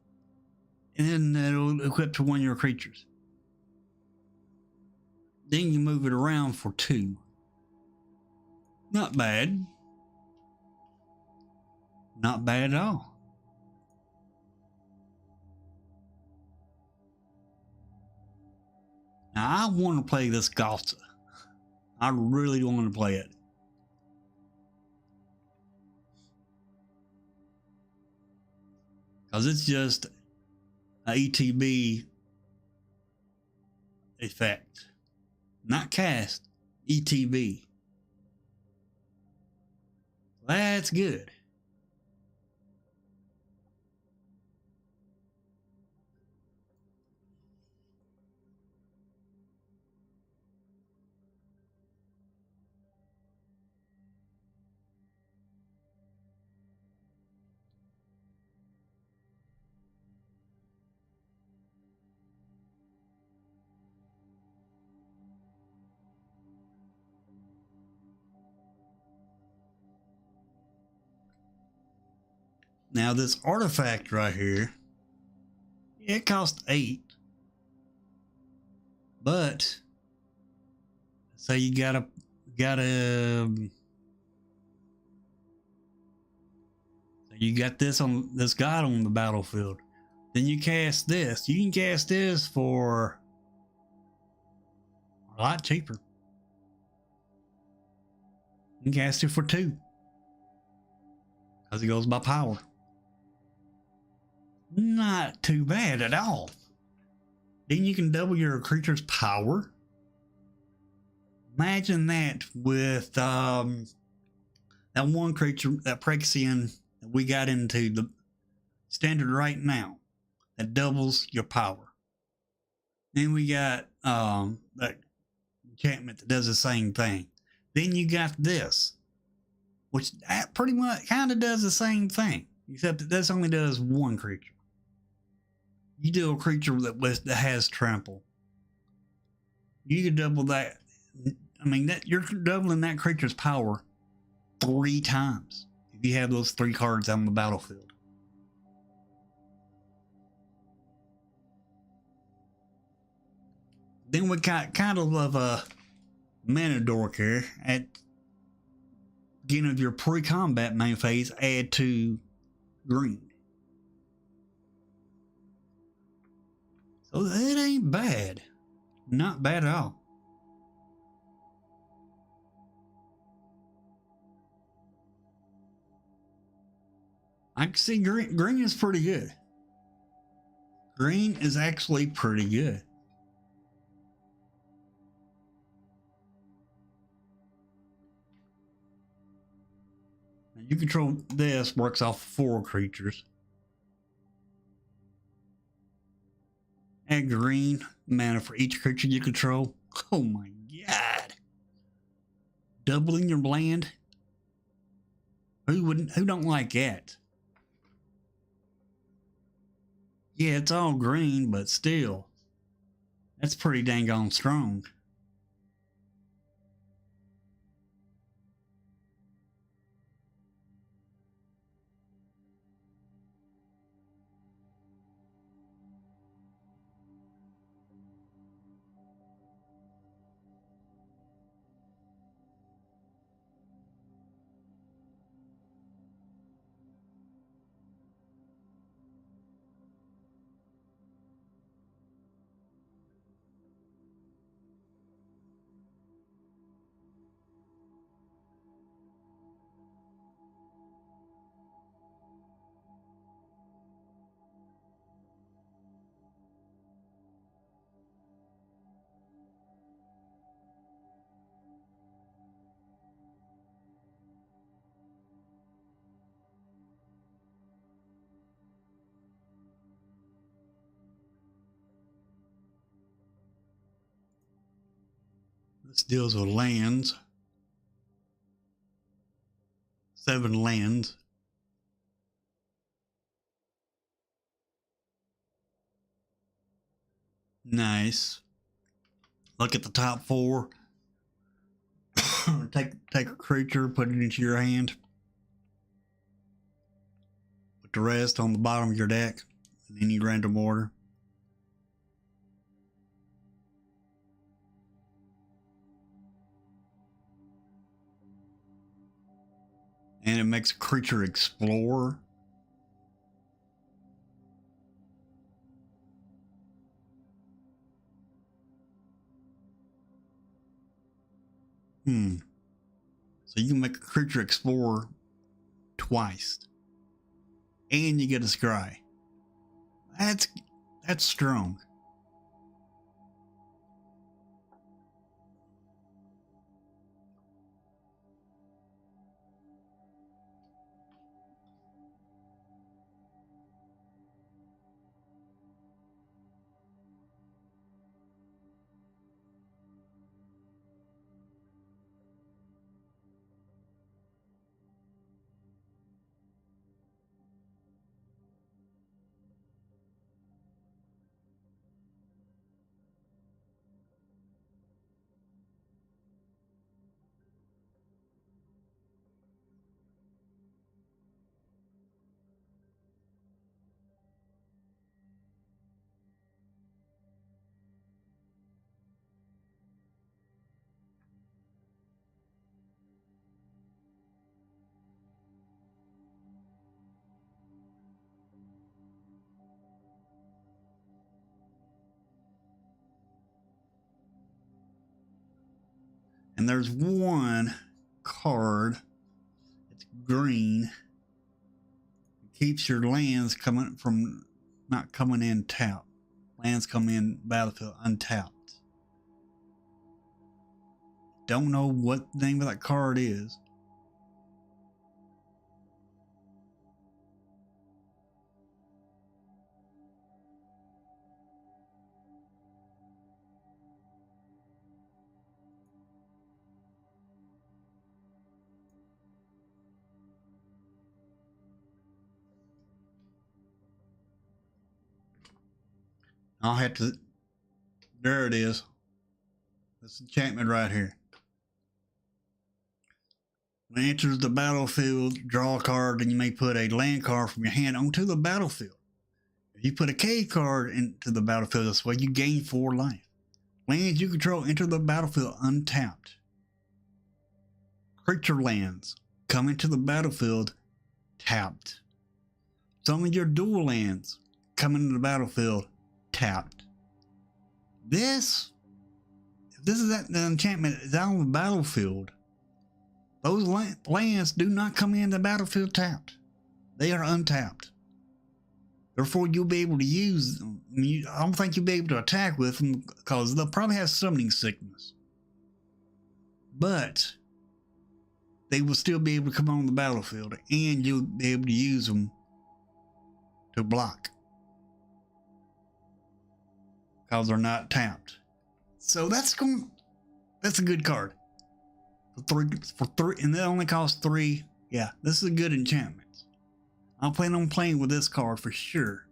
and then it'll equip to 1 of your creatures. Then you move it around for 2. Not bad. Not bad at all. Now I want to play this Galta. I really want to play it. Because it's just an ETB effect. Not cast, ETB. That's good. Now this artifact right here, it costs 8, but say you gotta you got this god on the battlefield, then you cast this. You can cast this for a lot cheaper. You can cast it for 2 because it goes by power. Not too bad at all. Then you can double your creature's power. Imagine that with that one creature, that Prexian that we got into the standard right now, that doubles your power. Then we got that enchantment that does the same thing. Then you got this, which that pretty much kind of does the same thing, except that this only does one creature. You do a creature that has trample. You can double that. I mean, that you're doubling that creature's power 3 times if you have those 3 cards on the battlefield. Then we got kind of a mana dork here. At beginning of your pre-combat main phase, add 2 green. So that ain't bad. Not bad at all. I can see green is pretty good. Green is actually pretty good. Now you control this, works off 4 creatures. Add green mana for each creature you control. Oh my god. Doubling your land? Who don't like that? Yeah, it's all green, but still, that's pretty dang on strong. This deals with lands. 7 lands. Nice. Look at the top 4. take a creature, put it into your hand. Put the rest on the bottom of your deck in any random order. And it makes a creature explore. So you can make a creature explore twice. And you get a scry. That's strong. And there's one card. It's green. It keeps your lands coming from not coming in tapped. Lands come in battlefield untapped. Don't know what the name of that card is. I'll have to. There it is. This enchantment right here. When it enters the battlefield, draw a card, and you may put a land card from your hand onto the battlefield. If you put a cave card into the battlefield this way, you gain 4 life. Lands you control enter the battlefield untapped. Creature lands come into the battlefield tapped. Some of your dual lands come into the battlefield tapped. If this is that the enchantment is out on the battlefield, those lands do not come in the battlefield tapped. They are untapped. Therefore, you'll be able to use them. I don't think you'll be able to attack with them because they'll probably have summoning sickness. But they will still be able to come on the battlefield, and you'll be able to use them to block because they're not tapped. So that's a good card for three, and that only costs 3. Yeah, this is a good enchantment. I plan on playing with this card for sure.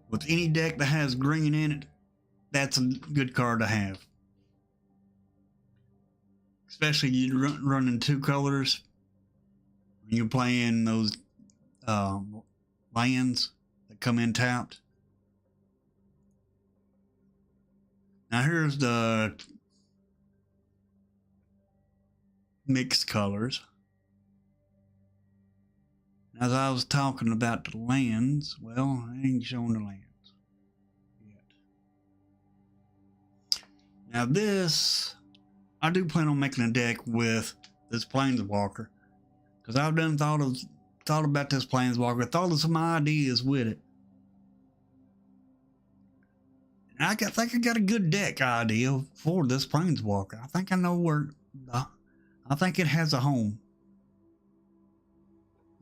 With any deck that has green in it, that's a good card to have. Especially you running 2 colors. When you're playing those lands that come in tapped. Now here's the mixed colors. As I was talking about the lands, well, I ain't showing the lands yet. Now this, I do plan on making a deck with this Planeswalker, because I've done thought about this Planeswalker, thought of some ideas with it. And I think I got a good deck idea for this Planeswalker. I think I know where, I think it has a home.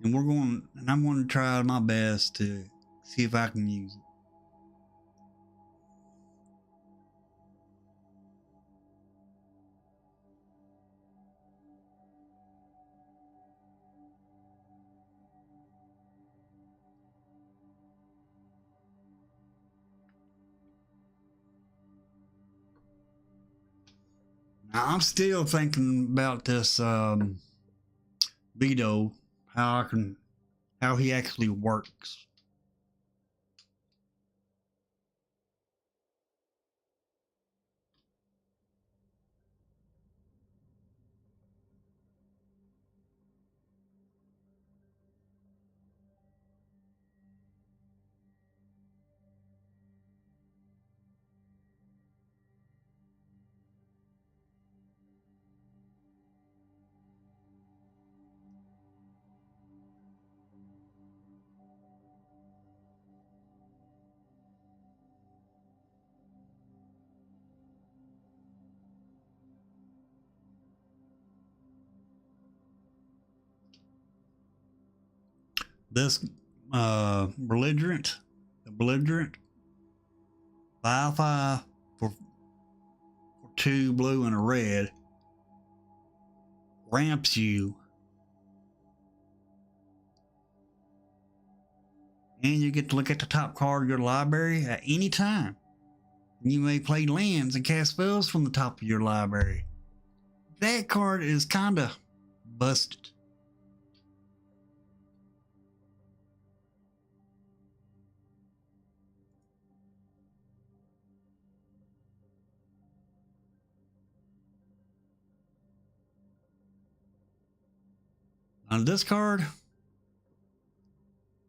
And I'm going to try my best to see if I can use it. Now, I'm still thinking about this Beto, how he actually works. This belligerent, 5/5 for 2 blue and a red, ramps you, and you get to look at the top card of your library at any time. You may play lands and cast spells from the top of your library. That card is kind of busted. On this card,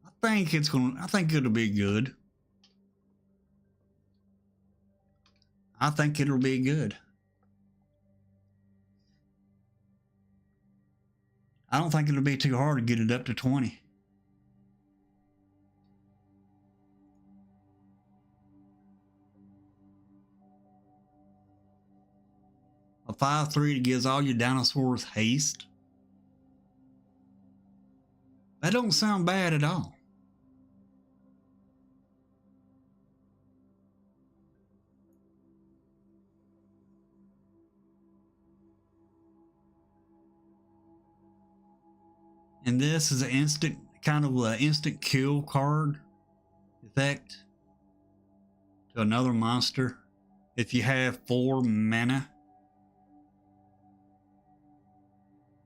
I think it'll be good. I think it'll be good. I don't think it'll be too hard to get it up to 20. A 5/3 that gives all your dinosaurs haste. That don't sound bad at all. And this is an instant kill card. effect to another monster if you have 4 mana.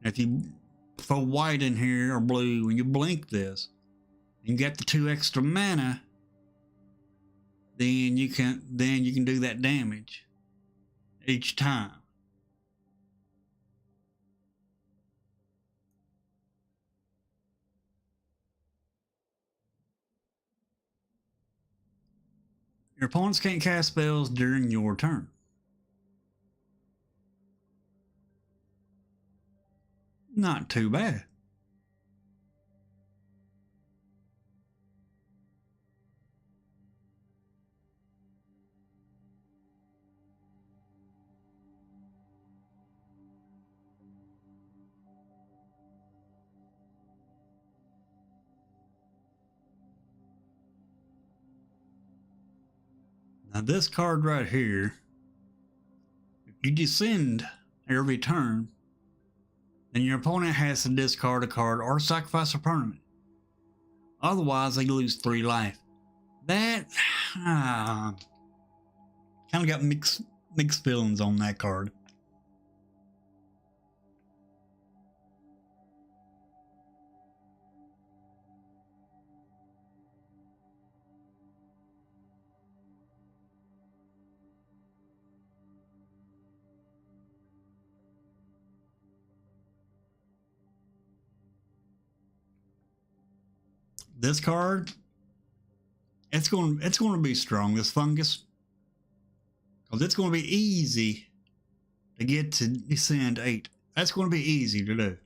If you throw white in here or blue and you blink this and get the 2 extra mana, then you can do that damage each time. Your opponents can't cast spells during your turn. Not too bad. Now this card right here, if you descend every turn, then your opponent has to discard a card or sacrifice a permanent. Otherwise, they lose 3 life. That kind of got mixed feelings on that card. This card, it's going to be strong, this fungus, because it's going to be easy to get to descend 8. That's going to be easy to do.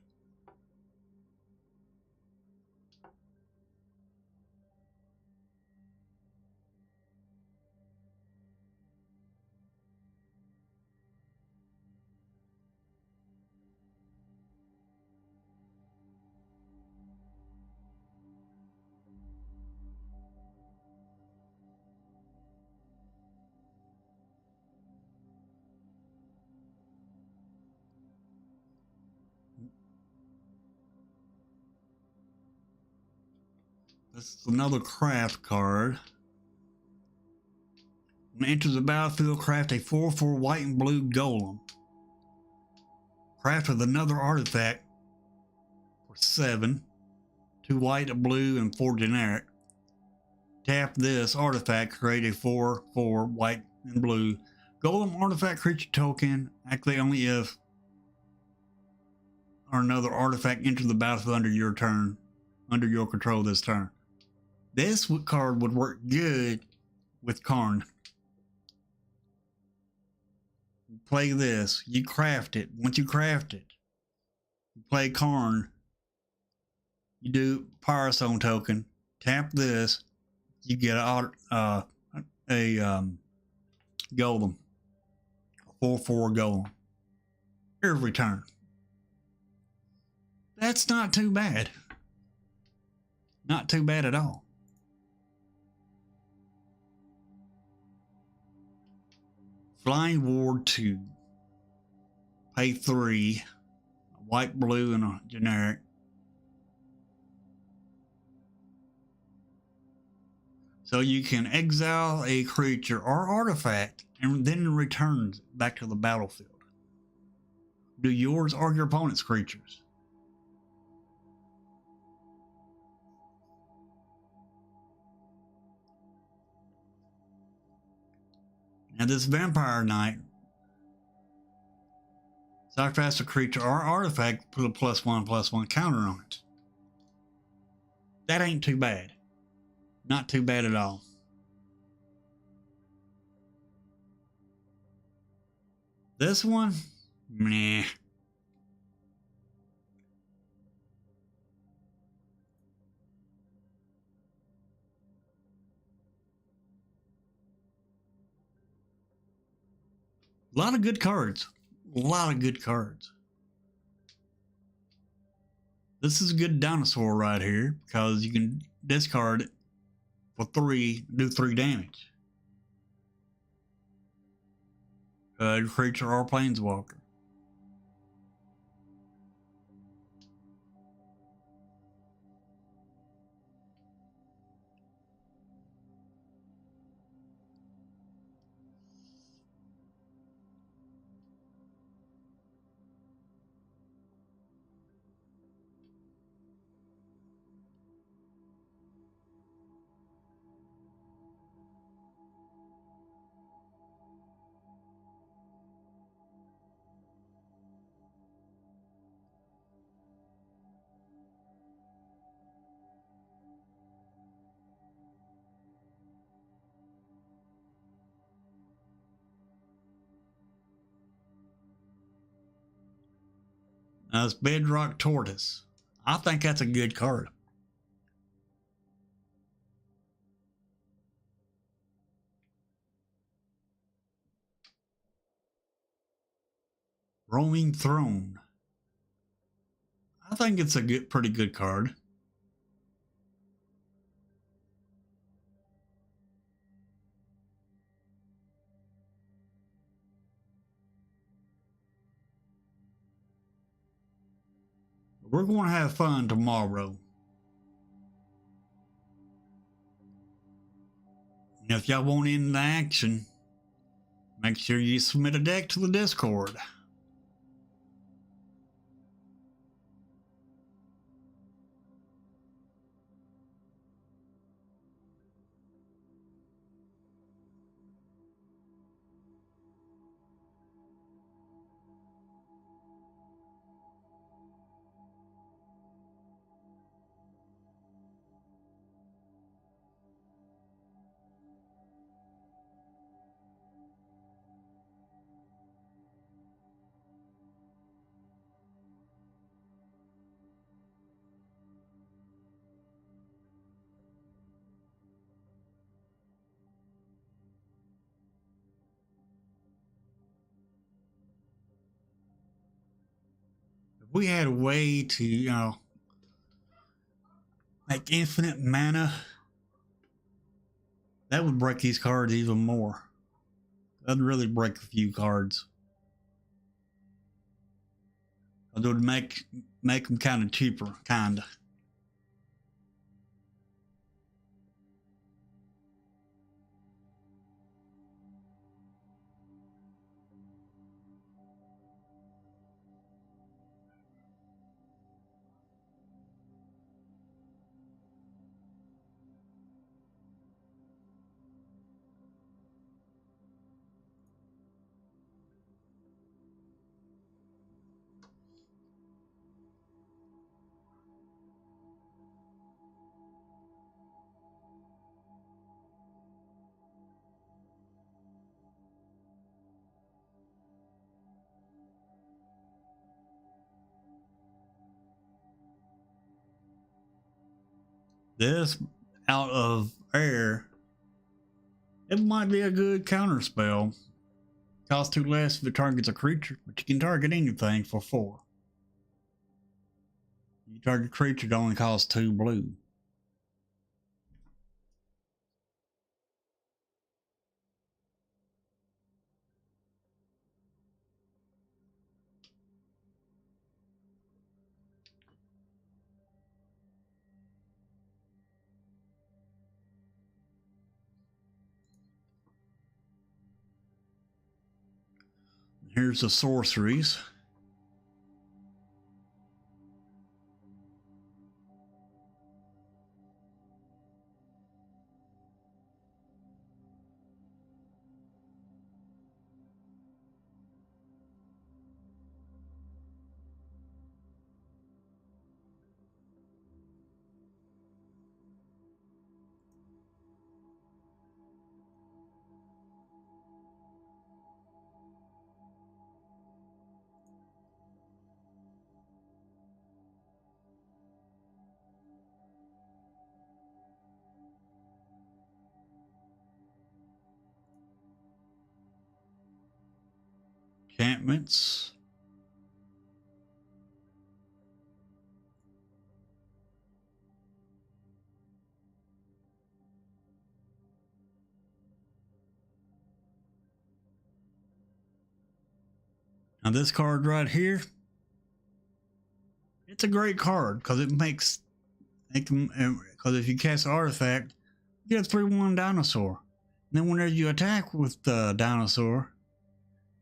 This is another craft card. When it enters the battlefield, craft a 4/4 white and blue golem. Craft with another artifact for 7. 2 white, a blue, and 4 generic. Tap this artifact, create a 4/4 white and blue golem artifact creature token. Activate only if or another artifact enters the battlefield under your turn, under your control this turn. This card would work good with Karn. Play this, you craft it. Once you craft it, you play Karn. You do Power Stone token. Tap this, you get a golem, a 4/4 golem every turn. That's not too bad. Not too bad at all. Flying Ward 2. Pay 3. A white, blue, and a generic. So you can exile a creature or artifact and then return back to the battlefield. Do yours or your opponent's creatures. Now this Vampire Knight, sacrifice a creature or artifact, put a +1/+1 counter on it. That ain't too bad. Not too bad at all. This one, meh. A lot of good cards. A lot of good cards. This is a good dinosaur right here because you can discard it for 3, do 3 damage. Creature or planeswalker. That's Bedrock Tortoise. I think that's a good card. Roaming Throne. I think it's a pretty good card. We're going to have fun tomorrow. And if y'all want in the action, make sure you submit a deck to the Discord. If we had a way to, make infinite mana, that would break these cards even more. That'd really break a few cards. It would make them kind of cheaper, kinda. This out of air, it might be a good counter spell. Costs 2 less if it targets a creature, but you can target anything for 4. You target a creature, it only costs 2 blue. Here's the sorceries. Enchantments. Now this card right here, it's a great card because because if you cast an artifact, you get a 3/1 dinosaur. And then whenever you attack with the dinosaur,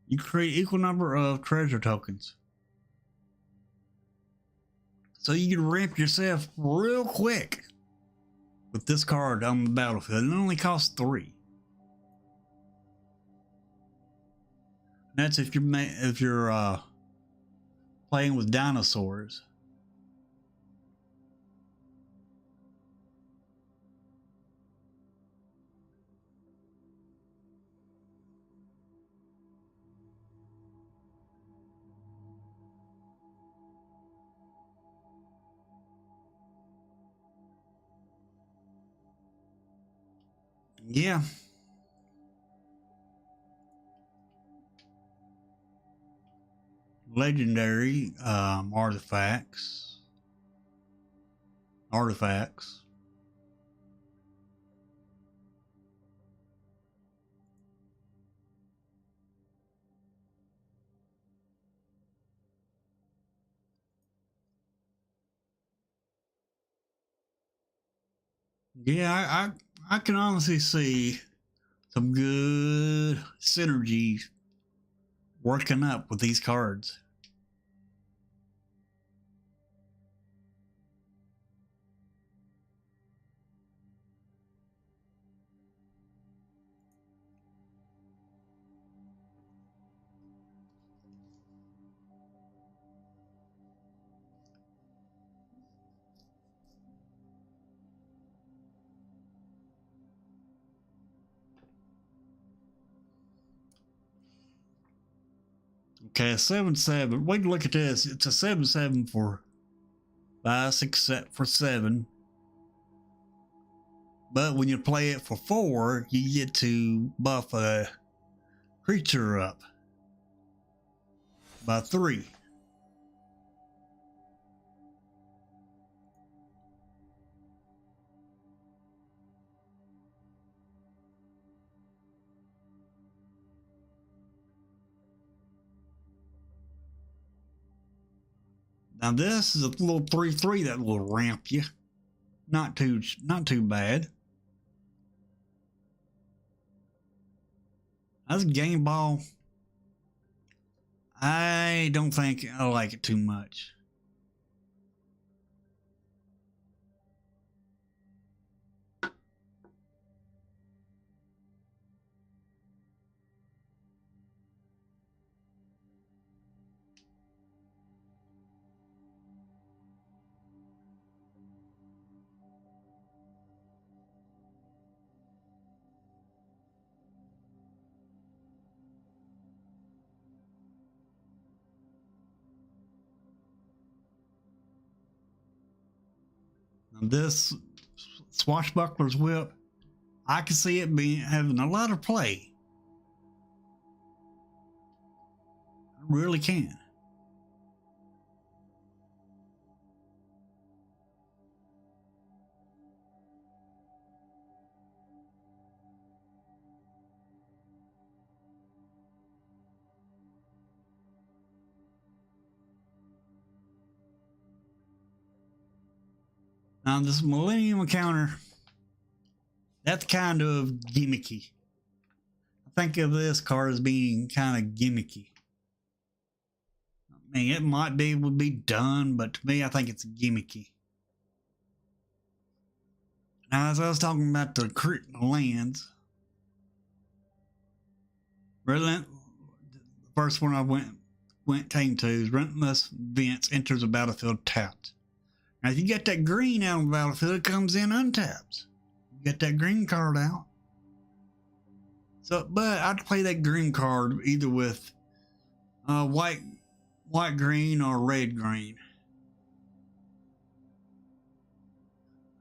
you create equal number of treasure tokens. So you can ramp yourself real quick with this card on the battlefield. It only costs 3. That's if you're playing with dinosaurs. Yeah. Legendary artifacts. Yeah, I can honestly see some good synergy working up with these cards. Okay, a 7/7. Wait, look at this. It's a 7/7 for 5, 6 for 7. But when you play it for 4, you get to buff a creature up by 3. Now this is a little 3/3 that will ramp you. Not too bad. That's a game ball. I don't think I like it too much. Now this Swashbuckler's Whip, I can see it having a lot of play. I really can. Now this Millennium Encounter, that's kind of gimmicky. I think of this card as being kind of gimmicky. I mean, it might be would be done, but to me, I think it's gimmicky. Now, as I was talking about the lands, the first one I came to is Relentless Vents enters the battlefield tapped. Now, if you get that green out of the battlefield, it comes in untapped. You get that green card out. So, but I'd play that green card either with white green or red green.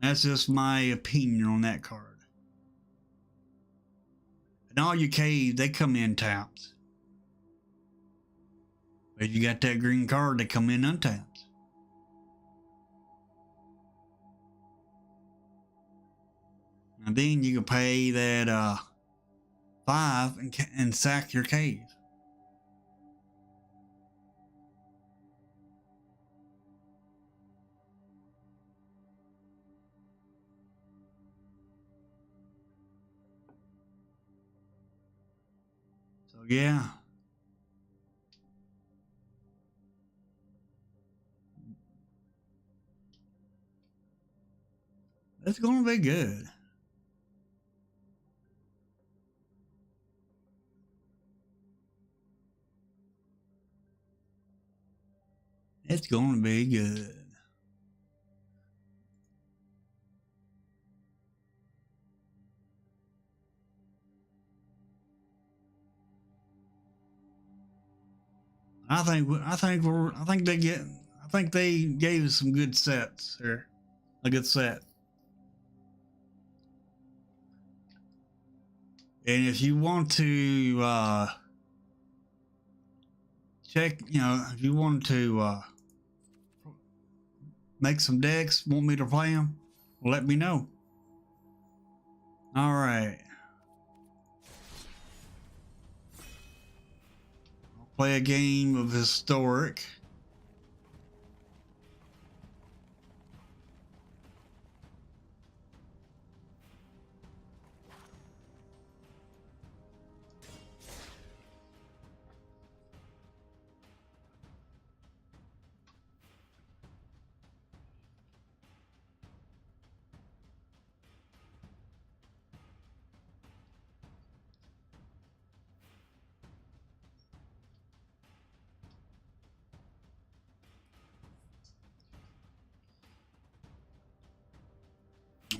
That's just my opinion on that card. And all your caves, they come in tapped. But you got that green card, they come in untapped. And then you can pay that 5 and sack your cave. So yeah. It's gonna be good. It's gonna be good. I think they gave us some good sets here. A good set. And if you want to check, if you want to make some decks, want me to play them, let me know. All right. I'll play a game of historic.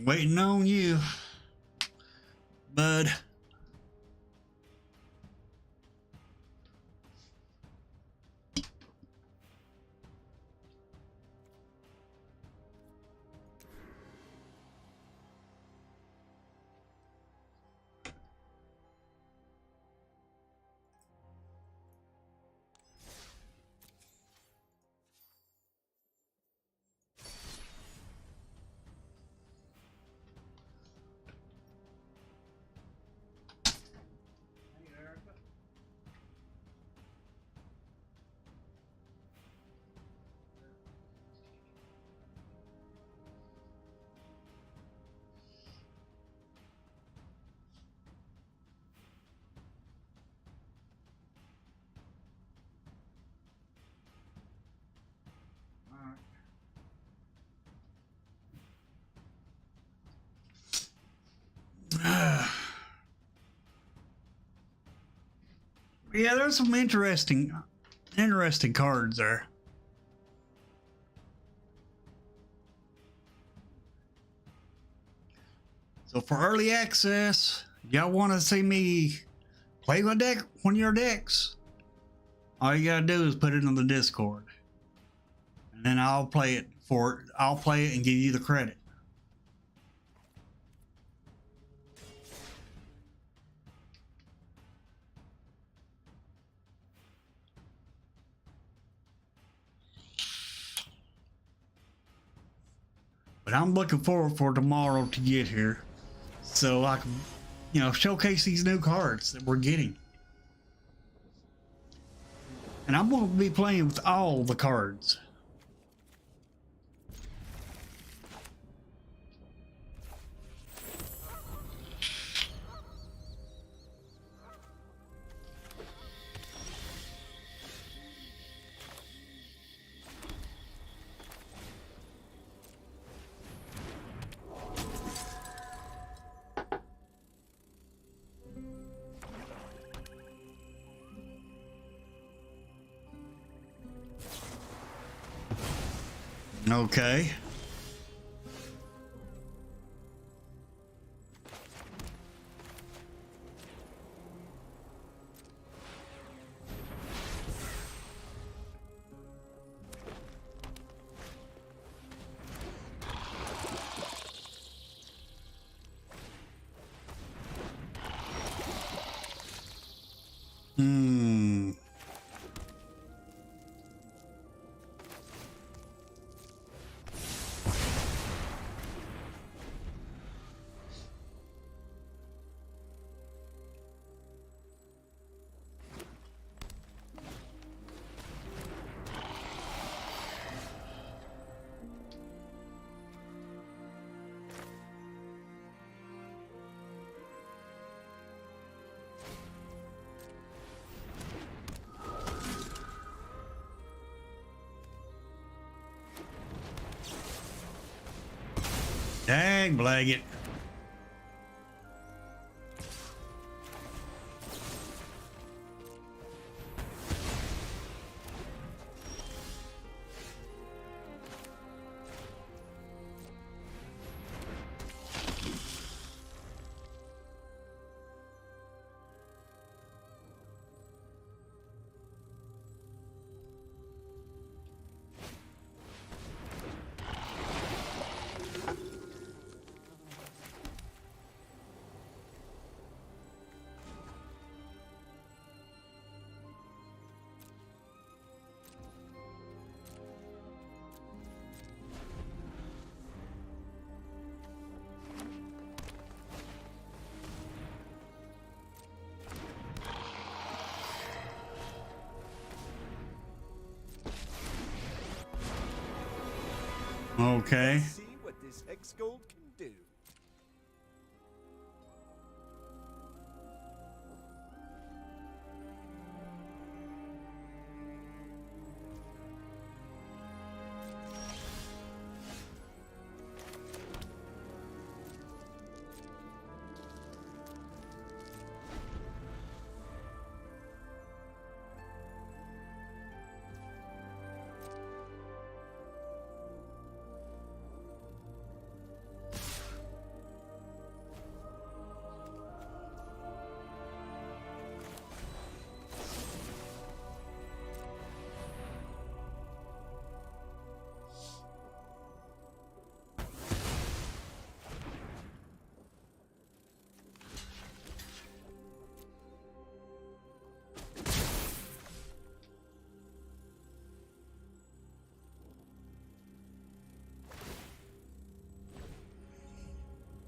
Waiting on you, bud. Yeah, there's some interesting cards there. So for early access, y'all want to see me play one of your decks? All you gotta do is put it on the Discord, and then I'll play it and give you the credit. But I'm looking forward for tomorrow to get here, so I can, showcase these new cards that we're getting. And I'm going to be playing with all the cards. Okay. Hmm. Dang, blag it. Okay. Let's see what this hex gold can do.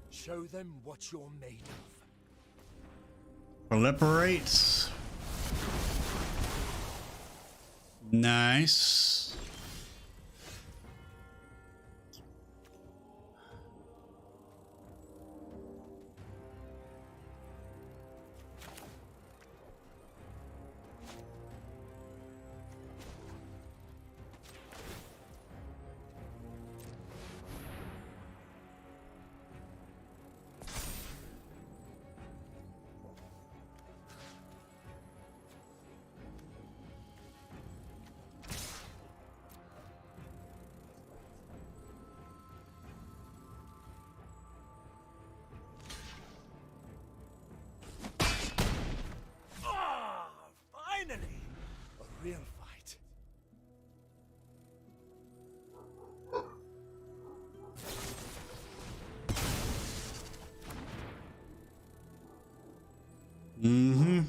Show them what you're made of. Proliferates. Nice. Finally! A real fight. Mm-hmm.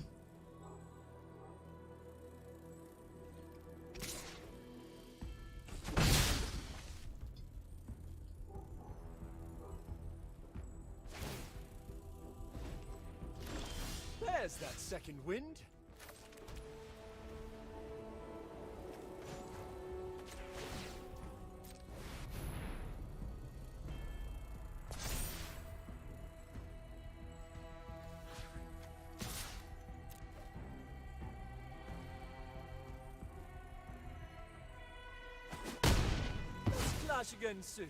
There's that second wind. Let's clash again soon.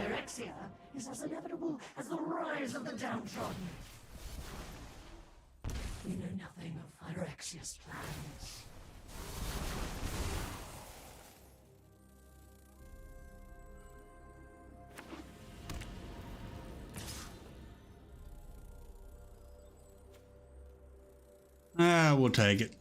Pyrexia is as inevitable as the rise of the downtrodden. We know nothing of Pyrexia's plans. Ah, I will take it.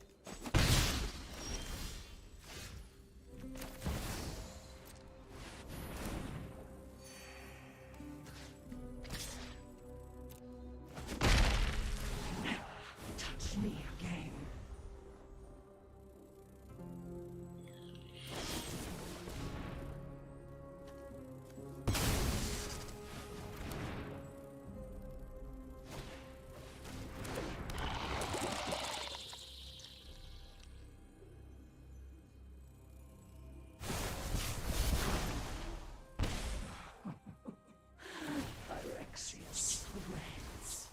Touch me again. Phyrexius threads.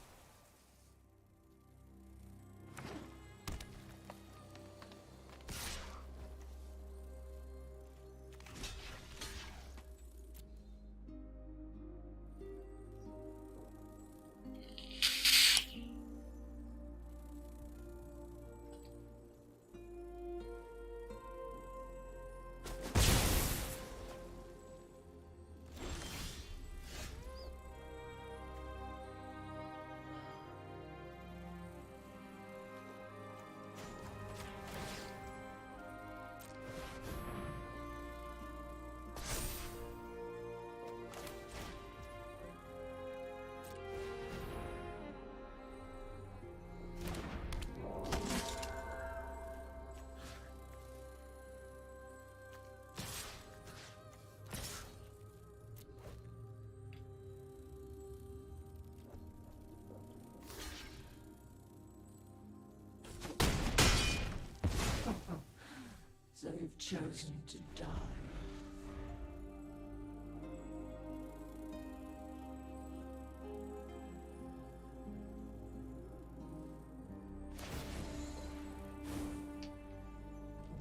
So you've chosen to die.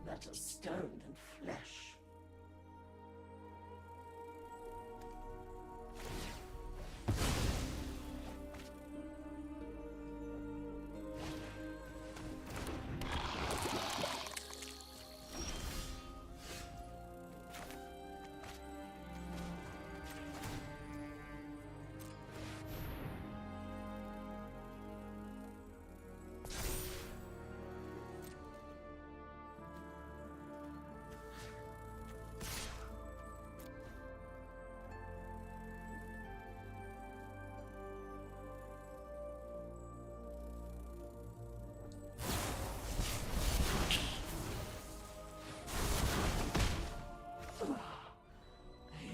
Better stone than flesh.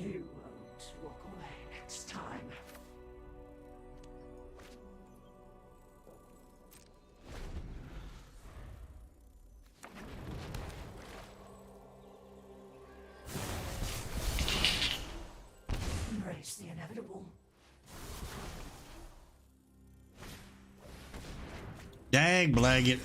You won't walk away next time. Embrace the inevitable. Dag blaggit.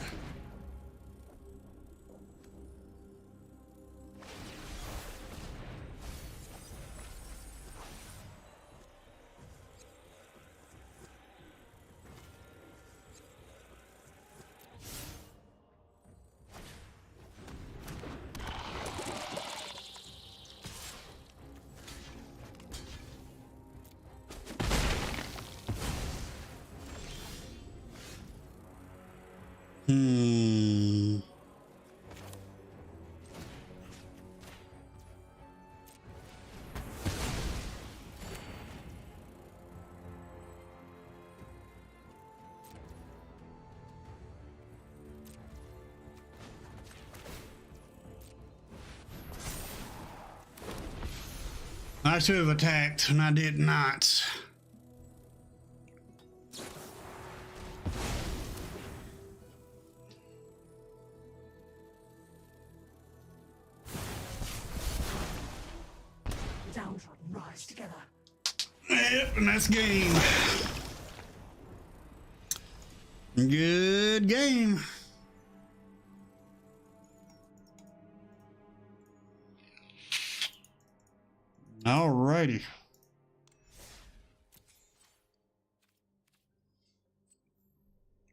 I should have attacked, and I did not. Downtrodden rise together. Yep, and that's game. Good game. Alrighty.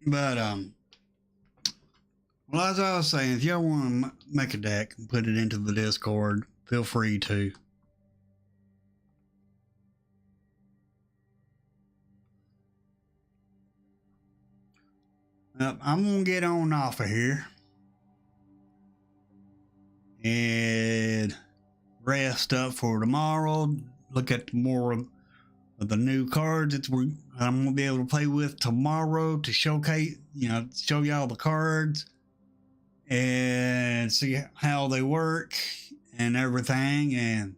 But well, as I was saying, if y'all want to make a deck and put it into the Discord, feel free to. I'm gonna get on off of here and rest up for tomorrow. Look at more of the new cards that I'm gonna be able to play with tomorrow to showcase, show y'all the cards and see how they work and everything. And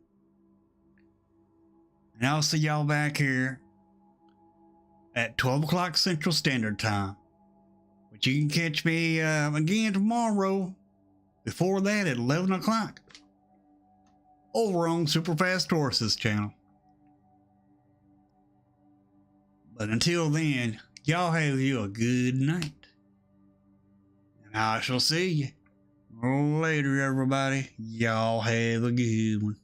I'll see y'all back here at 12 o'clock Central Standard Time. But you can catch me again tomorrow before that at 11 o'clock over on Super Fast Horses channel. But until then, y'all have you a good night. And I shall see you later, everybody. Y'all have a good one.